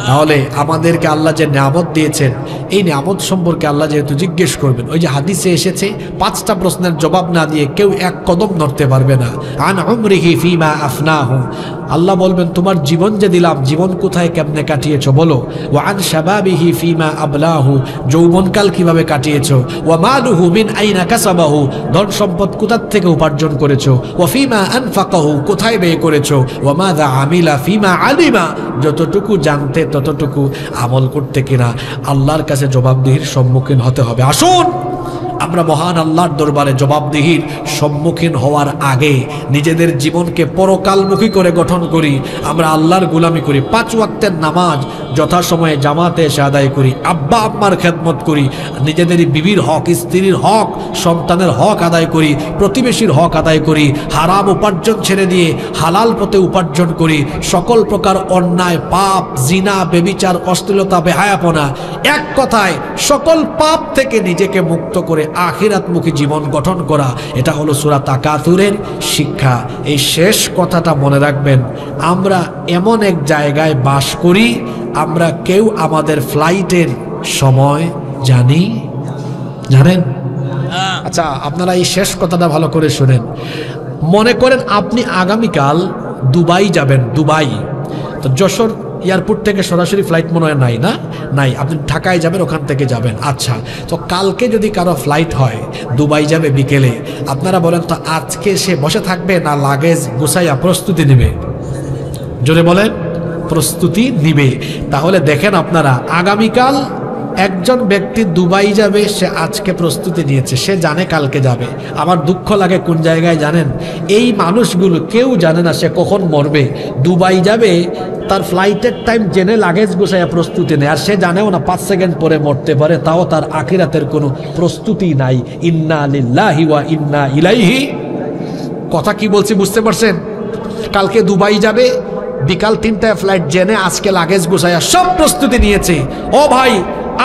তাহলে আমাদেরকে আল্লাহ যে নিয়ামত দিয়েছেন, এই নিয়ামত সম্পর্কে আল্লাহ যেহেতু জিজ্ঞেস করবেন, ওই যে হাদিসে এসেছে 5টা প্রশ্নের জবাব না দিয়ে কেউ এক কদম নড়তে পারবে না। আন উমরিহি ফিমা আফনাহু, আল্লাহ বলবেন তোমার জীবন যে দিলাম, জীবন কোথায় কেমনে কাটিয়েছো বলো। ওয়া আন শাবাবিহি ফিমা আবলাহু, যৌবনকাল কিভাবে কাটিয়েছো। ওয়া মালুহু মিন আইনা কাসাবাহু, ধন সম্পদ কোথা থেকে উপার্জন করেছো। ওয়া ফিমা আনফাকাহু, কোথায় ব্যয় করেছো। ওয়া মাযা আমিলা ফিমা আলিমা, যতটুকু জানতে ততটুকু আমল করতে কিনা আল্লাহর কাছে জবাবদিহির সম্মুখীন হতে হবে। আসুন আমরা মহান আল্লাহর দরবারে জবাবদিহির সম্মুখীন হওয়ার আগে নিজেদের জীবনকে পরকালমুখী করে গঠন করি। আমরা আল্লাহর গোলামি করি, 5 ওয়াক্তের নামাজ যথাসময়ে জামাতে এসে আদায় করি, আব্বা আম্মার খেদমত করি, নিজেদের বিবির হক, স্ত্রীর হক, সন্তানের হক আদায় করি, প্রতিবেশীর হক আদায় করি, হারাম উপার্জন ছেড়ে দিয়ে হালাল পথে উপার্জন করি, সকল প্রকার অন্যায়, পাপ, জিনা, বেবিচার, অশ্লীলতা, বেহায়াপনা, এক কথায় সকল পাপ থেকে নিজেকে মুক্ত করে আখিরাতমুখী জীবন গঠন করা। এটা হলো সূরা তাকাসুরের শিক্ষা। এই শেষ কথাটা মনে রাখবেন, আমরা এমন এক জায়গায় বাস করি, আমরা কেউ আমাদের ফ্লাইটের সময় জানেন? আচ্ছা, আপনারা এই শেষ কথাটা ভালো করে শুনেন। মনে করেন আপনি আগামীকাল দুবাই যাবেন, দুবাই। তো যশোর এয়ারপোর্ট থেকে সরাসরি ফ্লাইট মনে হয় নাই, না নাই, আপনি ঢাকায় যাবেন, ওখান থেকে যাবেন। আচ্ছা, তো কালকে যদি কারো ফ্লাইট হয় দুবাই যাবে বিকেলে, আপনারা বলেন তো আজকে সে বসে থাকবে না লাগেজ গুছাইয়া প্রস্তুতি নেবে? জোরে বলেন, প্রস্তুতি নিবে। তাহলে দেখেন আপনারা, আগামীকাল একজন ব্যক্তি দুবাই যাবে, সে আজকে প্রস্তুতি নিয়েছে, সে জানে কালকে যাবে। আমার দুঃখ লাগে কোন জায়গায় জানেন? এই মানুষগুলো কেউ জানে না সে কখন মরবে। দুবাই যাবে, তার ফ্লাইটের টাইম জেনে লাগেজ গোছাইয়া প্রস্তুতি নেয়, আর সে জানেও না 5 সেকেন্ড পরে মরতে পারে, তাও তার আখিরাতের কোনো প্রস্তুতি নাই। ইন্না লিল্লাহি ওয়া ইন্না ইলাইহি। কথা কি বলছি বুঝতে পারছেন? কালকে দুবাই যাবে, বিকাল 3টায় ফ্লাইট জেনে আজকে লাগেজ গোছাইয়া সব প্রস্তুতি নিয়েছে। ও ভাই,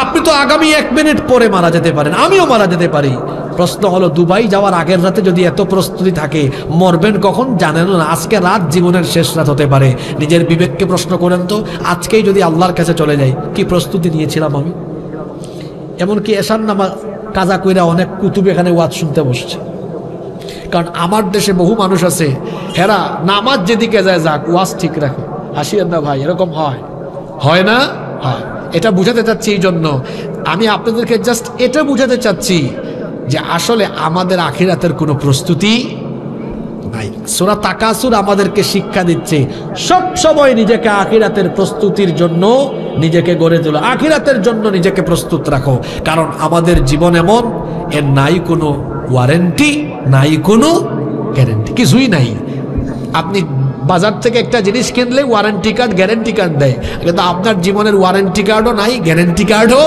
আপনি তো আগামী 1 মিনিট পরে মারা যেতে পারেন, আমিও মারা যেতে পারি। প্রশ্ন হলো, দুবাই যাওয়ার আগের রাতে যদি এত প্রস্তুতি থাকে, মরবেন কখন জানেন না? আজকে রাত জীবনের শেষ রাত হতে পারে। নিজের বিবেককে প্রশ্ন করেন তো, আজকেই যদি আল্লাহর কাছে চলে যাই, কি প্রস্তুতি নিয়েছিলাম আমি? এমনকি এশার নামাজ কাজা কইরা অনেক কুতুব এখানে ওয়াজ শুনতে বসছে। কারণ আমার দেশে বহু মানুষ আছে, হেরা নামাজ যেদিকে যায় যাক, ওয়াজ ঠিক রাখো, হাসিয়েন না ভাই, এরকম হয় না? হয়। এটা বুঝাতে চাচ্ছি, এই জন্য আমি আপনাদেরকে জাস্ট এটা বুঝাতে চাচ্ছি যে আসলে আমাদের আখিরাতের কোনো প্রস্তুতি নাই। সূরা তাকাসুর আমাদেরকে শিক্ষা দিচ্ছে সব সময় নিজেকে আখিরাতের প্রস্তুতির জন্য নিজেকে গড়ে তোলো, আখিরাতের জন্য নিজেকে প্রস্তুত রাখো। কারণ আমাদের জীবন এমন, এর নাই কোনো ওয়ারেন্টি, নাই কোনো গ্যারেন্টি, কিছুই নাই। আপনি বাজার থেকে একটা জিনিস কিনলে ওয়ারেন্টি কার্ড, গ্যারেন্টি কার্ড দেয়, কিন্তু আপনার জীবনের ওয়ারেন্টি কার্ডও নাই, গ্যারেন্টি কার্ডও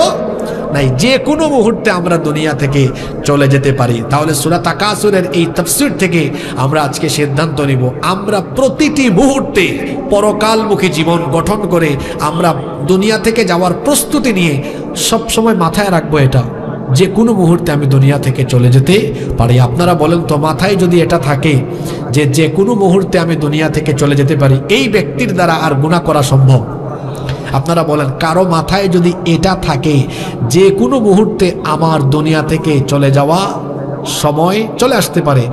নাই। যে কোনো মুহূর্তে আমরা দুনিয়া থেকে চলে যেতে পারি। তাহলে সূরা তাকাসুরের এই তাফসীর থেকে আমরা আজকে সিদ্ধান্ত নিব, আমরা প্রতিটি মুহূর্তে পরকালমুখী জীবন গঠন করে আমরা দুনিয়া থেকে যাওয়ার প্রস্তুতি নিয়ে সব সময় মাথায় রাখবো এটা, যে কোনো মুহূর্তে আমি দুনিয়া থেকে চলে যেতে পারি। আপনারা বলেন তো, মাথায় যদি এটা থাকে যে যে কোনো মুহূর্তে আমি দুনিয়া থেকে চলে যেতে পারি, এই ব্যক্তির দ্বারা আর গুনাহ করা সম্ভব? আপনারা বলেন, কারো মাথায় যদি এটা থাকে যে কোনো মুহূর্তে আমার দুনিয়া থেকে চলে যাওয়া সময় চলে আসতে পারে,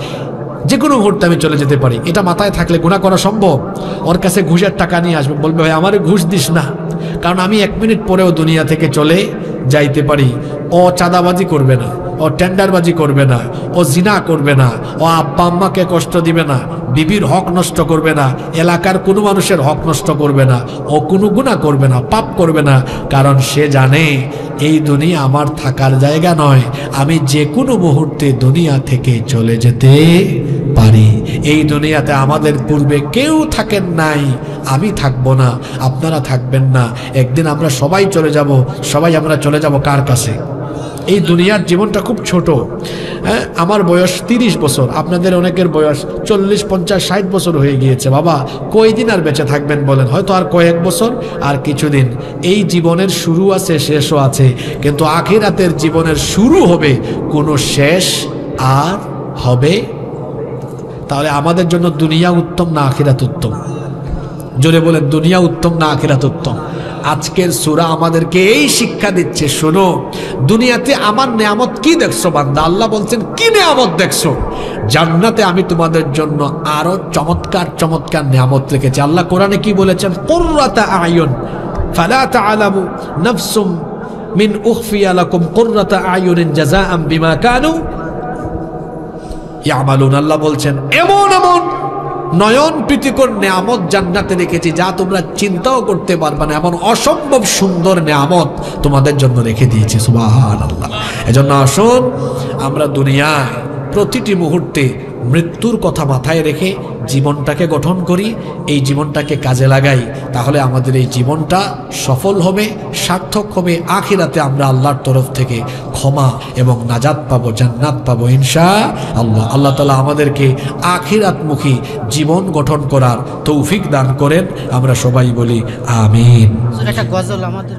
যে কোনো মুহূর্তে আমি চলে যেতে পারি, এটা মাথায় থাকলে গুনাহ করা সম্ভব? ওর কাছে ঘুষের টাকা নিয়ে আসবে, বলবে ভাই আমারে ঘুষ দিস না, কারণ আমি 1 মিনিট পরেও দুনিয়া থেকে চলে যাইতে পারি। ও চাঁদাবাজি করবে না, ও টেন্ডারবাজি করবে না, ও জিনা করবে না, ও আব্বা আম্মাকে কষ্ট দিবে না, বিবির হক নষ্ট করবে না, এলাকার কোনো মানুষের হক নষ্ট করবে না, ও কোনো গুনাহ করবে না, পাপ করবে না, কারণ সে জানে এই দুনিয়া আমার থাকার জায়গা নয়, আমি যে কোনো মুহূর্তে দুনিয়া থেকে চলে যেতে পারি। এই দুনিয়াতে আমাদের পূর্বে কেউ থাকেন নাই, আমি থাকবো না, আপনারা থাকবেন না, একদিন আমরা সবাই চলে যাব। সবাই আমরা চলে যাব কার কাছে? এই দুনিয়ার জীবনটা খুব ছোট। হ্যাঁ, আমার বয়স 30 বছর, আপনাদের অনেকের বয়স 40, 50, 60 বছর হয়ে গিয়েছে। বাবা কয়দিন আর বেঁচে থাকবেন বলেন? হয়তো আর কয়েক বছর, আর কিছুদিন। এই জীবনের শুরু আছে, শেষও আছে, কিন্তু আখিরাতের জীবনের শুরু হবে, কোনো শেষ আর হবে। তাহলে আমাদের জন্য দুনিয়া উত্তম না আখিরাত উত্তম? জোরে বলেন, দুনিয়া উত্তম না আখিরাত উত্তম? আজকের সূরা আমাদেরকে এই শিক্ষা দিচ্ছে, শোনো দুনিয়াতে আমার নেয়ামত কি দেখছো বান্দা? আল্লাহ বলছেন কি নেয়ামত দেখছো? জান্নাতে আমি তোমাদের জন্য আরো চমৎকার চমৎকার নেয়ামত রেখেছি। আল্লাহ কোরআনে কি বলেছেন? কুররাতা আয়ুন ফালা তা'লামু নাফসুম মিন উখফিয়া লাকুম কুররাতা আয়ুনিন জাযাআম বিমা কানু ইয়ামালুন। আল্লাহ বলছেন এমন এমন নয়ন প্রীতিকর নেয়ামত জান্নাতে রেখেছি যা তোমরা চিন্তাও করতে পারবে না, এমন অসম্ভব সুন্দর নেয়ামত তোমাদের জন্য রেখে দিয়েছি। সুবহানাল্লাহ। এজন্য আসুন আমরা দুনিয়ায় প্রতিটি মুহূর্তে মৃত্যুর কথা মাথায় রেখে জীবনটাকে গঠন করি, এই জীবনটাকে কাজে লাগাই, তাহলে আমাদের এই জীবনটা সফল হবে, সার্থক হবে। আখিরাতে আমরা আল্লাহর তরফ থেকে ক্ষমা এবং নাজাত পাবো, জান্নাত পাবো ইনশাআল্লাহ। আল্লাহ তাআলা আমাদেরকে আখিরাতমুখী জীবন গঠন করার তৌফিক দান করেন। আমরা সবাই বলি আমিন। একটা গজল আমাদের